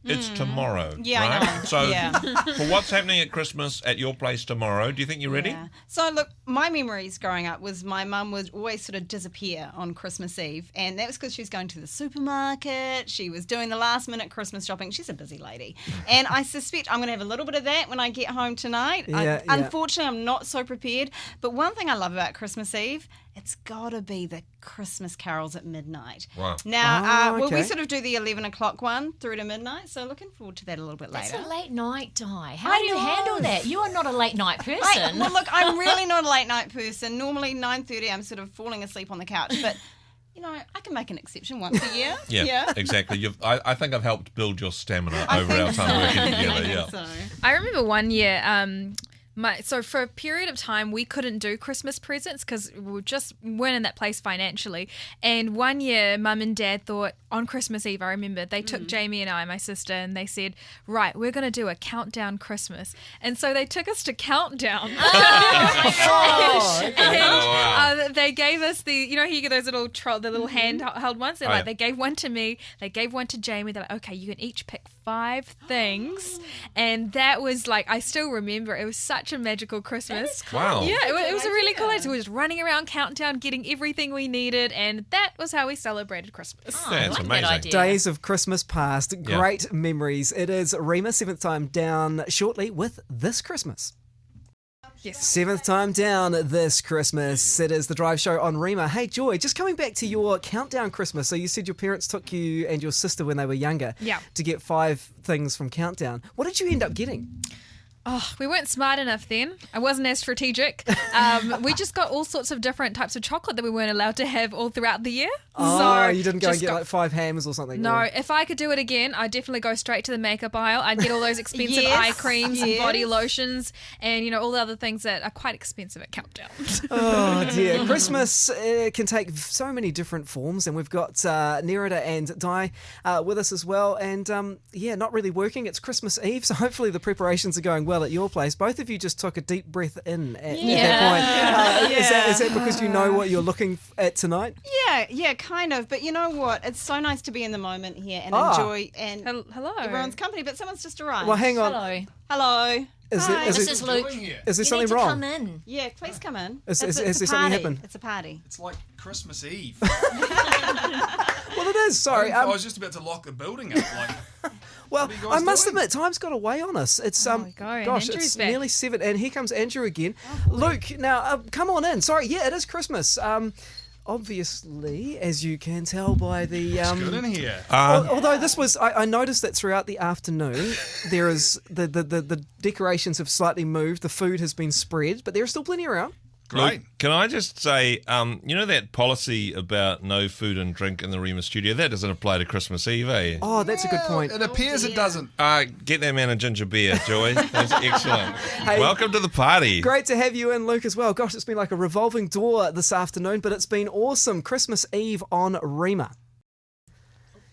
Speaker 6: it's tomorrow,
Speaker 7: Yeah,
Speaker 6: right?
Speaker 7: I know.
Speaker 6: So
Speaker 7: Yeah.
Speaker 6: for what's happening at Christmas at your place tomorrow, do you think you're ready?
Speaker 7: Yeah. So look, my memories growing up was my mum would always sort of disappear on Christmas Eve, and that was because she was going to the supermarket. She was doing the last minute Christmas shopping. She's a busy lady, and I suspect I'm going to have a little bit of that when I get home tonight. Unfortunately, I'm not so prepared. But one thing I love about Christmas Eve, it's got to be the Christmas carols at midnight.
Speaker 6: Wow.
Speaker 7: Now,
Speaker 1: Oh,
Speaker 7: we
Speaker 1: okay.
Speaker 7: sort of do the 11 o'clock one through to midnight, so looking forward to that a little bit
Speaker 8: That's
Speaker 7: later.
Speaker 8: a late night, Di. How
Speaker 7: I
Speaker 8: do you
Speaker 7: know.
Speaker 8: handle that? You are not a late night person.
Speaker 7: Well, look, I'm really not a late night person. Normally 9:30, I'm sort of falling asleep on the couch, but I can make an exception once a year.
Speaker 6: Yeah, exactly. I think I've helped build your stamina over our time working together. Yeah.
Speaker 7: So.
Speaker 2: I remember one year, so for a period of time, we couldn't do Christmas presents because we just weren't in that place financially. And one year, Mum and Dad thought on Christmas Eve, I remember, they took Jamie and I, my sister, and they said, right, we're going to do a countdown Christmas. And so they took us to Countdown. They gave us you get those little the little handheld ones. They gave one to me, they gave one to Jamie. They're like, okay, you can each pick 5 things. And that was I still remember, it was such a magical Christmas.
Speaker 6: Wow.
Speaker 2: Yeah, it was a really cool idea. We were just running around Countdown, getting everything we needed, and that was how we celebrated Christmas.
Speaker 6: That's
Speaker 8: I like
Speaker 6: amazing.
Speaker 8: that idea.
Speaker 1: Days of Christmas past, great memories. It is Rhema, 7th time down shortly with This Christmas.
Speaker 2: Yes.
Speaker 1: 7th time down this Christmas. It is the Drive Show on Rhema. Hey, Joy, just coming back to your Countdown Christmas. So you said your parents took you and your sister when they were younger
Speaker 2: Yeah.
Speaker 1: to get 5 things from Countdown. What did you end up getting?
Speaker 2: Oh, we weren't smart enough then. I wasn't as strategic. We just got all sorts of different types of chocolate that we weren't allowed to have all throughout the year.
Speaker 1: Oh, you didn't go and
Speaker 2: just
Speaker 1: get like 5 hams or something?
Speaker 2: No,
Speaker 1: or-
Speaker 2: if I could do it again, I'd definitely go straight to the makeup aisle. I'd get all those expensive eye creams and body lotions and, you know, all the other things that are quite expensive at Countdown.
Speaker 1: Oh dear, Christmas can take so many different forms, and we've got Nerida and Di with us as well. And not really working. It's Christmas Eve, so hopefully the preparations are going well at your place. Both of you just took a deep breath in at that point. Is that because you know what you're looking at tonight?
Speaker 7: Yeah, kind of. But you know what? It's so nice to be in the moment here and enjoy and
Speaker 2: Hello.
Speaker 7: everyone's company. But someone's just arrived.
Speaker 1: Well, hang on.
Speaker 8: Hello.
Speaker 7: Hello.
Speaker 8: This is Luke.
Speaker 1: Is there
Speaker 8: You
Speaker 1: something
Speaker 8: need to
Speaker 1: wrong?
Speaker 8: come in.
Speaker 7: Yeah, please come in.
Speaker 1: Has
Speaker 7: It's
Speaker 1: there
Speaker 7: a
Speaker 1: something
Speaker 7: party.
Speaker 1: happened?
Speaker 7: It's a party.
Speaker 9: It's like Christmas Eve.
Speaker 1: Well, it is. Sorry.
Speaker 9: I was just about to lock the building up.
Speaker 1: Well,
Speaker 9: What are you
Speaker 1: I
Speaker 9: guys
Speaker 1: must
Speaker 9: doing?
Speaker 1: admit, time's got away on us. It's
Speaker 2: gosh,
Speaker 1: gosh,
Speaker 2: Andrew's
Speaker 1: it's
Speaker 2: back.
Speaker 1: nearly 7, and here comes Andrew again. Luke, now come on in. Sorry, yeah, it is Christmas. Obviously, as you can tell by the
Speaker 9: It's good in here.
Speaker 1: although this was, I noticed that throughout the afternoon, there is the decorations have slightly moved. The food has been spread, but there are still plenty around.
Speaker 9: Great.
Speaker 6: Look, can I just say, you know that policy about no food and drink in the Rhema studio? That doesn't apply to Christmas Eve, eh?
Speaker 1: Oh, that's a good point.
Speaker 9: It appears it doesn't.
Speaker 6: Get that man a ginger beer, Joy. That's excellent.
Speaker 1: Hey,
Speaker 6: Welcome to the party.
Speaker 1: Great to have you in, Luke, as well. Gosh, it's been like a revolving door this afternoon, but it's been awesome. Christmas Eve on Rhema.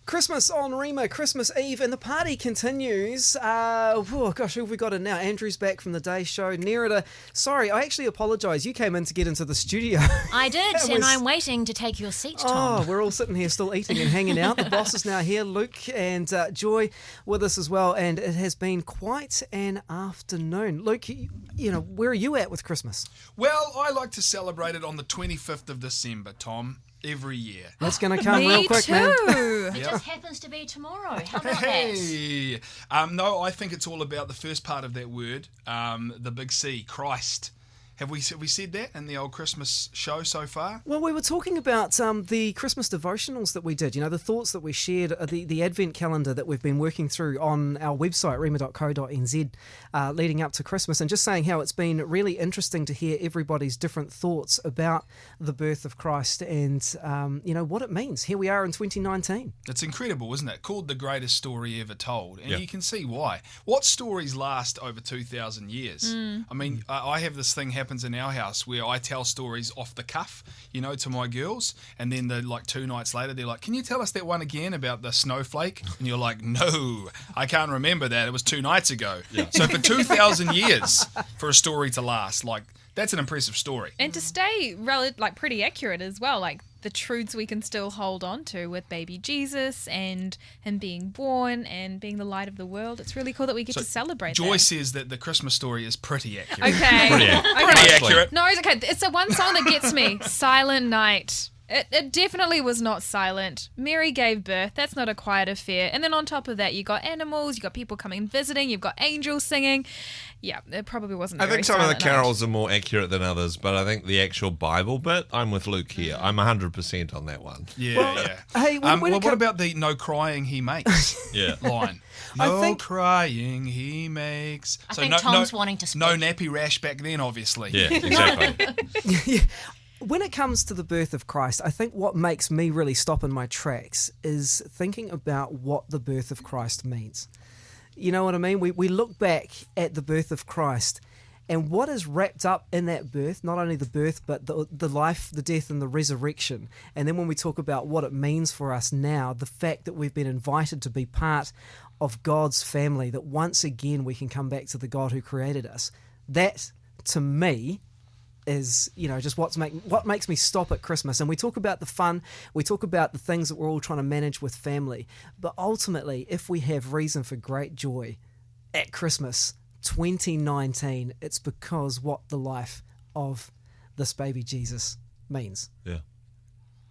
Speaker 1: Christmas on Rhema, Christmas Eve, and the party continues. Who have we got in now? Andrew's back from the day show. Nerida, sorry, I actually apologise. You came in to get into the studio.
Speaker 8: I did,
Speaker 1: That
Speaker 8: and
Speaker 1: was-
Speaker 8: I'm waiting to take your seat, Tom.
Speaker 1: Oh, we're all sitting here still eating and hanging out. The boss is now here, Luke and Joy with us as well, and it has been quite an afternoon. Luke, you know, where are you at with Christmas?
Speaker 9: Well, I like to celebrate it on the 25th of December, Tom, every year.
Speaker 1: That's going to come
Speaker 2: Me
Speaker 1: real quick,
Speaker 2: too.
Speaker 1: man.
Speaker 8: It just happens to be tomorrow. How about that?
Speaker 9: Hey! No, I think it's all about the first part of that word, the big C, Christ. Have we said that in the old Christmas show so far?
Speaker 1: Well, we were talking about the Christmas devotionals that we did, you know, the thoughts that we shared, the Advent calendar that we've been working through on our website, rhema.co.nz, leading up to Christmas, and just saying how it's been really interesting to hear everybody's different thoughts about the birth of Christ and, you know, what it means. Here we are in 2019.
Speaker 9: It's incredible, isn't it? Called the greatest story ever told. And
Speaker 6: Yeah.
Speaker 9: you can see why. What stories last over 2,000 years? I mean, I have this thing happens in our house where I tell stories off the cuff, you know, to my girls. And then like 2 nights later, they're like, can you tell us that one again about the snowflake? And you're like, no, I can't remember that. It was 2 nights ago. So for 2,000 years, for a story to last, like, that's an impressive story.
Speaker 2: And to stay pretty accurate as well, like the truths we can still hold on to with baby Jesus and him being born and being the light of the world. It's really cool that we get to celebrate
Speaker 9: Joy
Speaker 2: that.
Speaker 9: says that the Christmas story is pretty accurate.
Speaker 2: Okay.
Speaker 6: Pretty accurate.
Speaker 9: Pretty accurate.
Speaker 2: No, it's okay. It's the one song that gets me. Silent Night. It definitely was not silent. Mary gave birth. That's not a quiet affair. And then on top of that, you got animals, you got people coming visiting, you've got angels singing. Yeah, it probably wasn't.
Speaker 6: I
Speaker 2: very
Speaker 6: think some of the
Speaker 2: silent night.
Speaker 6: carols are more accurate than others, but I think the actual Bible bit, I'm with Luke here. I'm 100% on that one.
Speaker 9: Yeah.
Speaker 1: Hey, when
Speaker 9: Well,
Speaker 1: it
Speaker 9: what
Speaker 1: come-
Speaker 9: about the no crying he makes
Speaker 6: Yeah.
Speaker 9: line?
Speaker 1: I
Speaker 9: No
Speaker 1: think-
Speaker 9: crying he makes.
Speaker 8: I think Tom's wanting to speak.
Speaker 9: No nappy rash back then, obviously.
Speaker 6: Yeah, exactly.
Speaker 1: When it comes to the birth of Christ, I think what makes me really stop in my tracks is thinking about what the birth of Christ means. You know what I mean? We look back at the birth of Christ and what is wrapped up in that birth, not only the birth, but the life, the death, and the resurrection. And then when we talk about what it means for us now, the fact that we've been invited to be part of God's family, that once again we can come back to the God who created us, that, to me, is, you know, just what makes me stop at Christmas. And we talk about the fun, we talk about the things that we're all trying to manage with family, but ultimately, if we have reason for great joy at Christmas 2019, it's because what the life of this baby Jesus means.
Speaker 6: Yeah.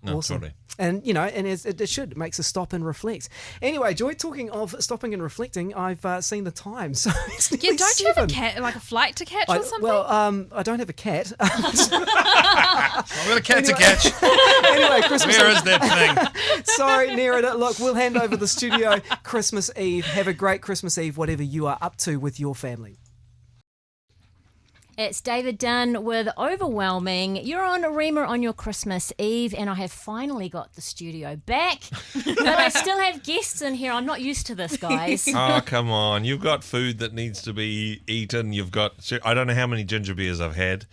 Speaker 6: No,
Speaker 1: Awesome.
Speaker 6: totally.
Speaker 1: And, you know, and it should. It makes us stop and reflect. Anyway, Joy, talking of stopping and reflecting, I've seen the time. So it's
Speaker 2: Yeah,
Speaker 1: nearly
Speaker 2: don't you have a
Speaker 1: 7.
Speaker 2: cat, like a flight to catch or something?
Speaker 1: Well, I don't have a cat.
Speaker 9: I've got a cat to catch.
Speaker 1: Anyway, Christmas
Speaker 9: Where
Speaker 1: Eve.
Speaker 9: is that thing?
Speaker 1: Sorry, Nerida. Look, we'll hand over the studio Christmas Eve. Have a great Christmas Eve, whatever you are up to with your family.
Speaker 8: It's David Dunn with Overwhelming. You're on Rhema on your Christmas Eve, and I have finally got the studio back. But I still have guests in here. I'm not used to this, guys.
Speaker 6: Oh, come on. You've got food that needs to be eaten. You've got... I don't know how many ginger beers I've had.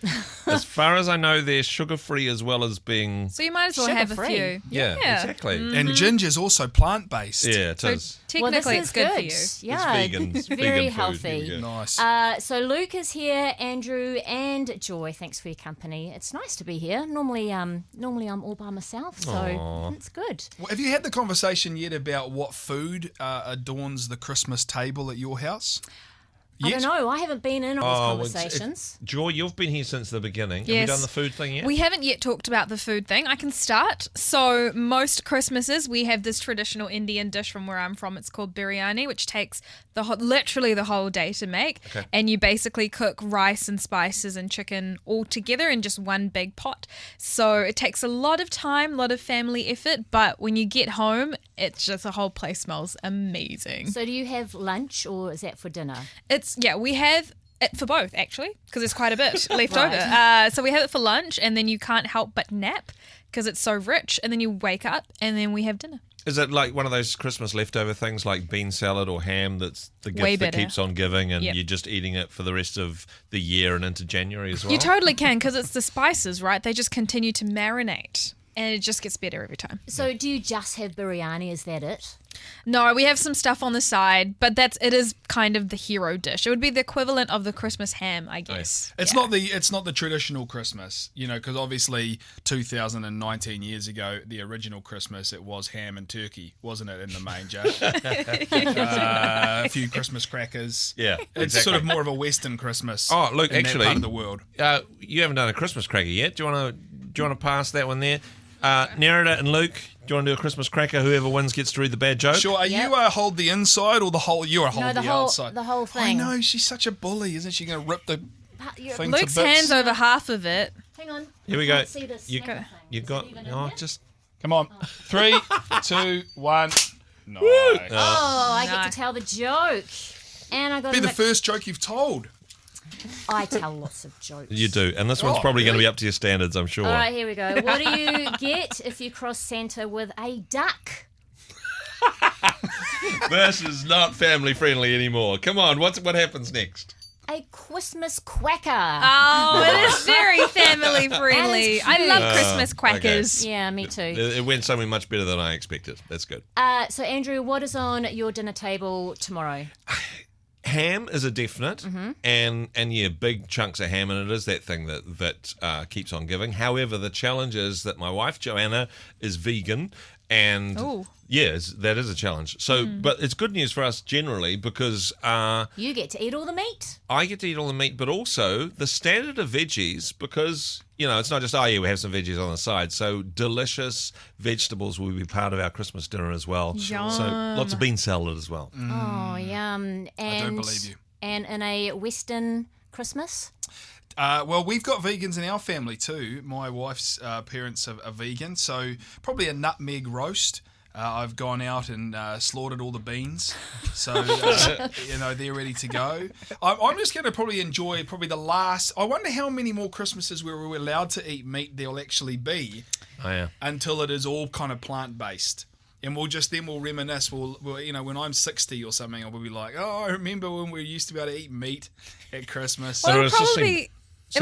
Speaker 6: As far as I know, they're sugar-free as well as being...
Speaker 2: So you might as well have a
Speaker 8: Sugar-free.
Speaker 2: few.
Speaker 6: Yeah, exactly.
Speaker 9: And ginger's also plant-based.
Speaker 6: Yeah, it
Speaker 2: So
Speaker 6: is.
Speaker 2: technically,
Speaker 8: this
Speaker 2: it's
Speaker 8: is
Speaker 2: good for you.
Speaker 8: Yeah,
Speaker 6: It's vegan. It's
Speaker 8: very
Speaker 6: vegan food.
Speaker 8: healthy.
Speaker 6: Here we go.
Speaker 9: Nice.
Speaker 8: So Luke is here, Andrew and Joy. Thanks for your company. It's nice to be here. Normally I'm all by myself, so it's good.
Speaker 9: Well, have you had the conversation yet about what food adorns the Christmas table at your house?
Speaker 8: I
Speaker 9: Yet?
Speaker 8: don't know. I haven't been in on
Speaker 6: Oh,
Speaker 8: these conversations.
Speaker 6: Joy, you've been here since the beginning. Have you
Speaker 2: Yes.
Speaker 6: done the food thing yet?
Speaker 2: We haven't yet talked about the food thing. I can start. So most Christmases we have this traditional Indian dish from where I'm from. It's called biryani, which takes literally the whole day to make.
Speaker 6: Okay.
Speaker 2: And you basically cook rice and spices and chicken all together in just one big pot. So it takes a lot of time, a lot of family effort, but when you get home, it's just the whole place smells amazing.
Speaker 8: So do you have lunch or is that for dinner?
Speaker 2: We have it for both actually because there's quite a bit left
Speaker 8: Right.
Speaker 2: over. So we have it for lunch and then you can't help but nap because it's so rich, and then you wake up and then we have dinner.
Speaker 6: Is it like one of those Christmas leftover things like bean salad or ham that's the
Speaker 2: Way
Speaker 6: gift that
Speaker 2: better.
Speaker 6: keeps on giving and
Speaker 2: Yep.
Speaker 6: you're just eating it for the rest of the year and into January as well?
Speaker 2: You totally can because it's the spices, right? They just continue to marinate and it just gets better every time.
Speaker 8: So do you just have biryani? Is that it?
Speaker 2: No, we have some stuff on the side, but it is kind of the hero dish. It would be the equivalent of the Christmas ham, I guess.
Speaker 9: It's
Speaker 2: Yeah.
Speaker 9: not the traditional Christmas, because obviously 2019 years ago, the original Christmas, it was ham and turkey, wasn't it, in the manger? A few Christmas crackers.
Speaker 6: Yeah,
Speaker 9: It's
Speaker 6: exactly.
Speaker 9: sort of more of a Western Christmas.
Speaker 6: Oh, look,
Speaker 9: in
Speaker 6: actually,
Speaker 9: that part of the world.
Speaker 6: You haven't done a Christmas cracker yet. Do you want to pass that one there? Nerida and Luke, do you want to do a Christmas cracker? Whoever wins gets to read the bad joke.
Speaker 9: Sure. Are
Speaker 8: Yep.
Speaker 9: you hold the inside or the whole? You're a hold
Speaker 8: No,
Speaker 9: the outside.
Speaker 8: the whole
Speaker 9: I
Speaker 8: thing.
Speaker 9: know, she's such a bully, isn't she? Going to rip the thing
Speaker 2: Luke's
Speaker 9: to bits.
Speaker 2: hands over half of it.
Speaker 8: Hang on.
Speaker 6: Here we
Speaker 8: I
Speaker 6: go.
Speaker 8: can't see this
Speaker 6: You,
Speaker 8: snapper thing.
Speaker 6: you've
Speaker 8: Is
Speaker 6: got.
Speaker 8: it even in
Speaker 6: Oh,
Speaker 8: here?
Speaker 6: just.
Speaker 9: Come on. 3, 2, 1. Nice.
Speaker 8: Oh, I get
Speaker 2: Nice.
Speaker 8: to tell the joke. And I got
Speaker 9: Be
Speaker 8: to
Speaker 9: the
Speaker 8: make-
Speaker 9: first joke you've told.
Speaker 8: I tell lots of jokes.
Speaker 6: You do, and this one's probably going to be up to your standards, I'm sure.
Speaker 8: All right, here we go. What do you get if you cross Santa with a duck?
Speaker 6: This is not family friendly anymore. Come on, what happens next?
Speaker 8: A Christmas quacker.
Speaker 2: Oh, it is very family friendly.
Speaker 8: That is
Speaker 2: I
Speaker 8: cute.
Speaker 2: love Christmas quackers.
Speaker 8: Yeah, me too.
Speaker 6: It went something much better than I expected. That's good.
Speaker 8: So, Andrew, what is on your dinner table tomorrow?
Speaker 6: Ham is a definite, and yeah, big chunks of ham, and it is that thing that keeps on giving. However, the challenge is that my wife Joanna is vegan, and
Speaker 2: Ooh.
Speaker 6: yes, that is a challenge. So, but it's good news for us generally because
Speaker 8: You get to eat all the meat.
Speaker 6: I get to eat all the meat, but also the standard of veggies because, it's not just, we have some veggies on the side. So delicious vegetables will be part of our Christmas dinner as well.
Speaker 2: Yum.
Speaker 6: So lots of bean salad as well.
Speaker 8: Oh, yum. And,
Speaker 9: I don't believe you.
Speaker 8: And in a Western Christmas?
Speaker 9: Well, we've got vegans in our family too. My wife's parents are vegan, so probably a nutmeg roast. I've gone out and slaughtered all the beans, so they're ready to go. I'm just going to probably enjoy the last. I wonder how many more Christmases where we're allowed to eat meat there'll actually be
Speaker 6: Oh, yeah.
Speaker 9: until it is all kind of plant based. And we'll reminisce. We'll when I'm 60 or something, I'll be like, oh, I remember when we used to be able to eat meat at Christmas.
Speaker 2: Well,
Speaker 6: it's just
Speaker 2: it'll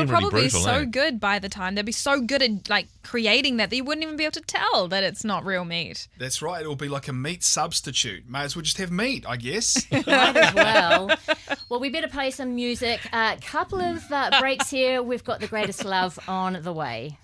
Speaker 6: seemed really
Speaker 2: probably be
Speaker 6: brutal,
Speaker 2: so
Speaker 6: eh?
Speaker 2: good by the time. They'll be so good at creating that you wouldn't even be able to tell that it's not real meat.
Speaker 9: That's right. It'll be like a meat substitute. May as well just have meat, I guess.
Speaker 8: Might as well. Well, we better play some music. A couple of breaks here. We've got The Greatest Love on the way.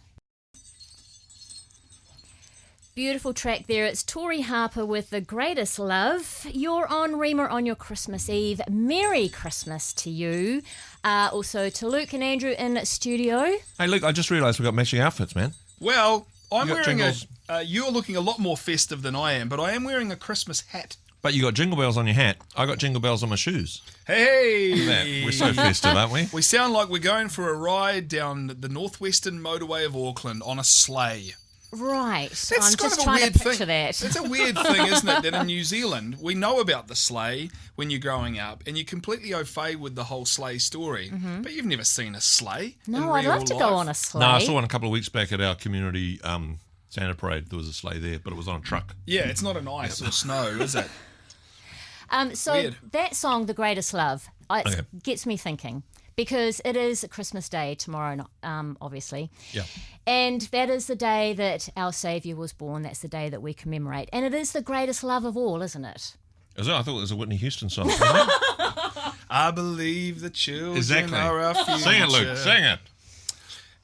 Speaker 8: Beautiful track there. It's Tori Harper with The Greatest Love. You're on Rhema on your Christmas Eve. Merry Christmas to you. Also to Luke and Andrew in studio.
Speaker 6: Hey, look, I just realised we've got matching outfits, man.
Speaker 9: Well, I'm
Speaker 6: You got
Speaker 9: wearing
Speaker 6: jingles.
Speaker 9: you're looking a lot more festive than I am, but I am wearing a Christmas hat.
Speaker 6: But you got jingle bells on your hat. I got jingle bells on my shoes.
Speaker 9: Hey!
Speaker 6: Man, we're so festive, aren't we?
Speaker 9: We sound like we're going for a ride down the northwestern motorway of Auckland on a sleigh.
Speaker 8: Right.
Speaker 9: That's
Speaker 8: I'm
Speaker 9: kind
Speaker 8: just
Speaker 9: of a
Speaker 8: trying
Speaker 9: weird
Speaker 8: to picture
Speaker 9: thing.
Speaker 8: that.
Speaker 9: It's a weird thing, isn't it? That in New Zealand, we know about the sleigh when you're growing up, and you're completely au fait with the whole sleigh story. But you've never seen a sleigh. in
Speaker 8: No, I'd
Speaker 9: real
Speaker 8: love to
Speaker 9: life.
Speaker 8: go on a sleigh.
Speaker 6: No, I saw one a couple of weeks back at our community Santa parade. There was a sleigh there, but it was on a truck.
Speaker 9: Yeah, it's not an ice or snow, is it?
Speaker 8: So
Speaker 9: Weird.
Speaker 8: that song, "The Greatest Love,"
Speaker 6: Okay.
Speaker 8: gets me thinking because it is Christmas Day tomorrow, obviously.
Speaker 6: Yeah.
Speaker 8: And that is the day that our Saviour was born. That's the day that we commemorate. And it is the greatest love of all, isn't it?
Speaker 6: Is it? I thought it was a Whitney Houston song.
Speaker 9: I believe the children
Speaker 6: Exactly.
Speaker 9: are our future.
Speaker 6: Sing it, Luke. Sing it.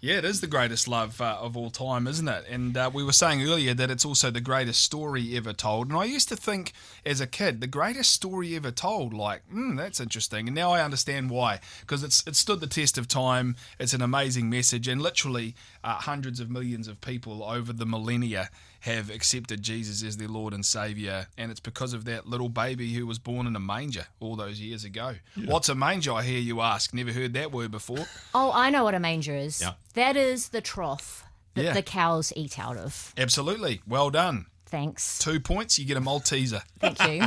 Speaker 9: Yeah, it is the greatest love of all time, isn't it? And we were saying earlier that it's also the greatest story ever told. And I used to think as a kid, the greatest story ever told, like, that's interesting. And now I understand why, because it stood the test of time. It's an amazing message. And literally hundreds of millions of people over the millennia have accepted Jesus as their Lord and Saviour, and it's because of that little baby who was born in a manger all those years ago. Yeah. What's a manger, I hear you ask? Never heard that word before.
Speaker 8: Oh, I know what a manger is.
Speaker 6: Yeah.
Speaker 8: That is the trough that the cows eat out of.
Speaker 9: Absolutely. Well done.
Speaker 8: Thanks.
Speaker 9: 2 points, you get a Malteser.
Speaker 8: Thank you.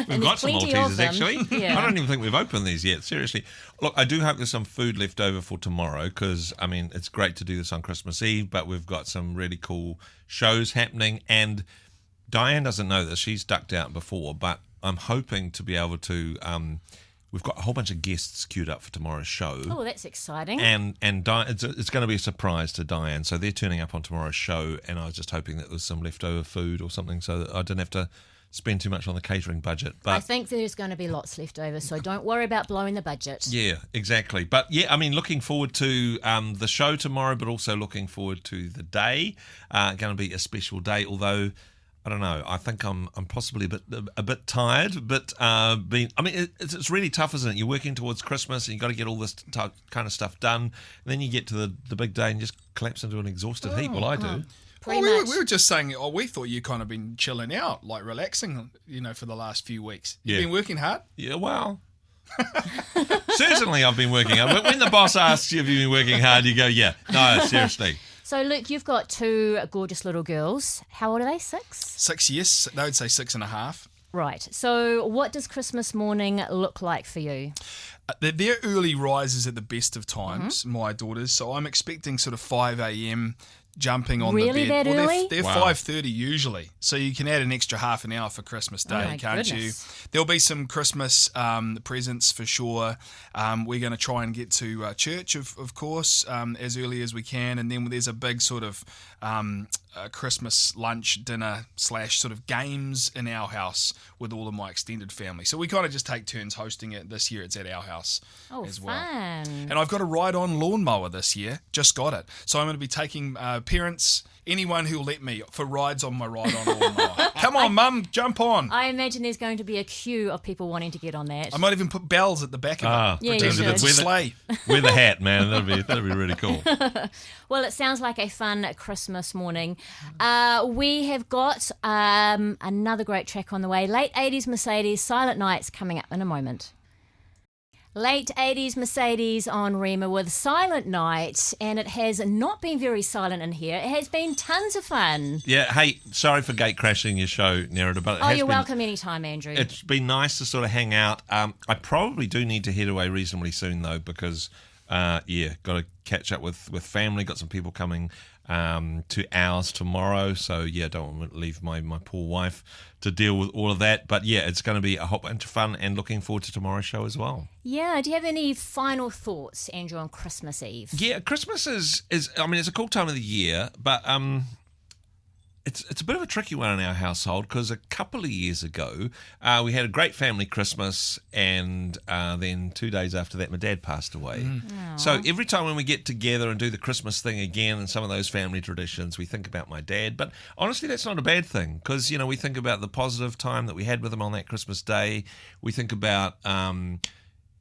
Speaker 6: We've got some Maltesers, actually.
Speaker 8: Yeah.
Speaker 6: I don't even think we've opened these yet, seriously. Look, I do hope there's some food left over for tomorrow because, I mean, it's great to do this on Christmas Eve, but we've got some really cool shows happening. And Diane doesn't know this. She's ducked out before, but I'm hoping to be able to... we've got a whole bunch of guests queued up for tomorrow's show.
Speaker 8: Oh, that's exciting.
Speaker 6: And it's going to be a surprise to Diane. So they're turning up on tomorrow's show, and I was just hoping that there was some leftover food or something so that I didn't have to spend too much on the catering budget. But
Speaker 8: I think there's going to be lots left over, so don't worry about blowing the budget.
Speaker 6: yeah, exactly. But yeah, I mean, looking forward to the show tomorrow, but also looking forward to the day. Going to be a special day, although... I don't know. I think I'm possibly a bit tired, but it's really tough, isn't it? You're working towards Christmas, and you got to get all this kind of stuff done. And then you get to the big day and just collapse into an exhausted heap. Well, I do.
Speaker 8: Pretty
Speaker 9: we
Speaker 8: much.
Speaker 9: were just saying, we thought you kind of been chilling out, like relaxing, for the last few weeks. You've been working hard?
Speaker 6: Yeah, well, certainly I've been working hard. But when the boss asks you if you've been working hard, you go, yeah. No, seriously.
Speaker 8: So, Luke, you've got two gorgeous little girls. How old are they? 6?
Speaker 9: 6 years. They would say 6.5.
Speaker 8: Right. So, what does Christmas morning look like for you?
Speaker 9: Their early rises at the best of times, my daughters. So I'm expecting sort of 5 a.m. jumping on
Speaker 8: Really
Speaker 9: the bed.
Speaker 8: that early?
Speaker 9: They're
Speaker 6: Wow.
Speaker 9: 5:30 usually. So you can add an extra half an hour for Christmas Day,
Speaker 8: my
Speaker 9: can't
Speaker 8: goodness.
Speaker 9: you? There'll be some Christmas presents for sure. We're going to try and get to church, of course, as early as we can. And then there's a big sort of Christmas lunch, dinner / sort of games in our house with all of my extended family. So we kind of just take turns hosting it. This year it's at our house as well.
Speaker 8: Fun.
Speaker 9: And I've got a ride-on lawnmower this year. Just got it. So I'm going to be taking parents, anyone who'll let me, for rides on my ride-on lawnmower. Come on, Mum, jump on.
Speaker 8: I imagine there's going to be a queue of people wanting to get on that.
Speaker 9: I might even put bells at the back of it.
Speaker 8: Yeah, you
Speaker 9: Pretend that it's a
Speaker 8: should.
Speaker 9: sleigh.
Speaker 6: Wear the hat, man. That'd be really cool.
Speaker 8: Well, it sounds like a fun Christmas morning. We have got another great track on the way. Late 80s Mercedes, Silent Nights, coming up in a moment. Late 80s Mercedes on Rhema with Silent Night, and it has not been very silent in here. It has been tons of fun.
Speaker 6: Yeah, hey, sorry for gate crashing your show, Nerida, but
Speaker 8: You're welcome anytime, Andrew.
Speaker 6: It's been nice to sort of hang out. I probably do need to head away reasonably soon, though, because, got to catch up with family. Got some people coming to ours tomorrow. So, don't want to leave my poor wife to deal with all of that. But, it's going to be a whole bunch of fun and looking forward to tomorrow's show as well.
Speaker 8: Yeah, do you have any final thoughts, Andrew, on Christmas Eve?
Speaker 6: Yeah, Christmas is it's a cool time of the year, but it's a bit of a tricky one in our household because a couple of years ago we had a great family Christmas, and then 2 days after that my dad passed away. So every time when we get together and do the Christmas thing again and some of those family traditions, we think about my dad. But honestly, that's not a bad thing because we think about the positive time that we had with him on that Christmas day. We think about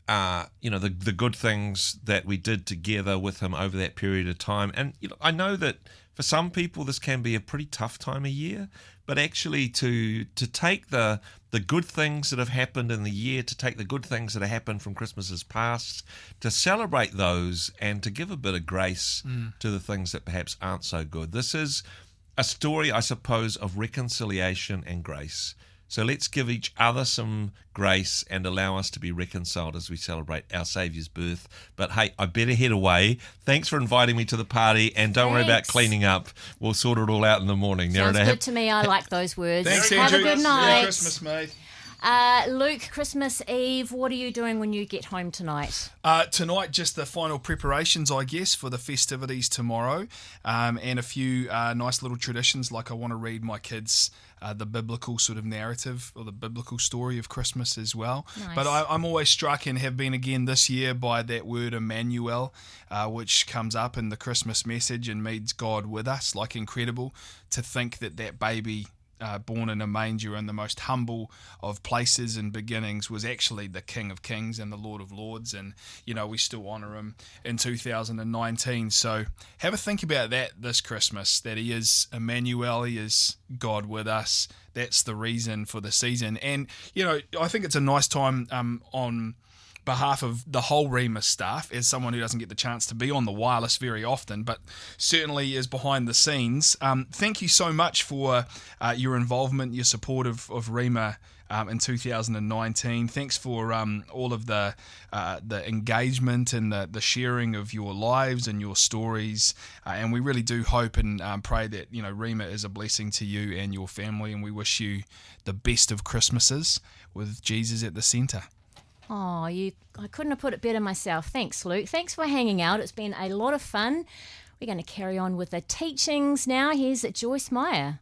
Speaker 6: the good things that we did together with him over that period of time. And I know that for some people this can be a pretty tough time of year, but actually to take the good things that have happened in the year, to take the good things that have happened from Christmases past, to celebrate those and to give a bit of grace to the things that perhaps aren't so good. This is a story, I suppose, of reconciliation and grace. So let's give each other some grace and allow us to be reconciled as we celebrate our Saviour's birth. But hey, I better head away. Thanks for inviting me to the party, and don't worry about cleaning up. We'll sort it all out in the morning.
Speaker 8: Sounds good to me. I like those words.
Speaker 9: Thanks,
Speaker 8: Have
Speaker 9: Andrew.
Speaker 8: a good night.
Speaker 9: Merry Christmas, mate.
Speaker 8: Luke, Christmas Eve, what are you doing when you get home tonight?
Speaker 9: Tonight, just the final preparations, I guess, for the festivities tomorrow, and a few nice little traditions, like I want to read my kids the biblical sort of narrative or the biblical story of Christmas as well.
Speaker 8: Nice.
Speaker 9: But I'm always struck, and have been again this year, by that word Emmanuel, which comes up in the Christmas message and means God with us. Like, incredible to think that baby born in a manger in the most humble of places and beginnings was actually the King of Kings and the Lord of Lords, and we still honour him in 2019. So have a think about that this Christmas, that he is Emmanuel, he is God with us. That's the reason for the season. And I think it's a nice time on behalf of the whole Rhema staff, as someone who doesn't get the chance to be on the wireless very often, but certainly is behind the scenes. Thank you so much for your involvement, your support of Rhema in 2019. Thanks for all of the engagement and the sharing of your lives and your stories. And we really do hope and pray that Rhema is a blessing to you and your family. And we wish you the best of Christmases with Jesus at the centre.
Speaker 8: Oh, I couldn't have put it better myself. Thanks, Luke. Thanks for hanging out. It's been a lot of fun. We're going to carry on with the teachings now. Here's Joyce Meyer.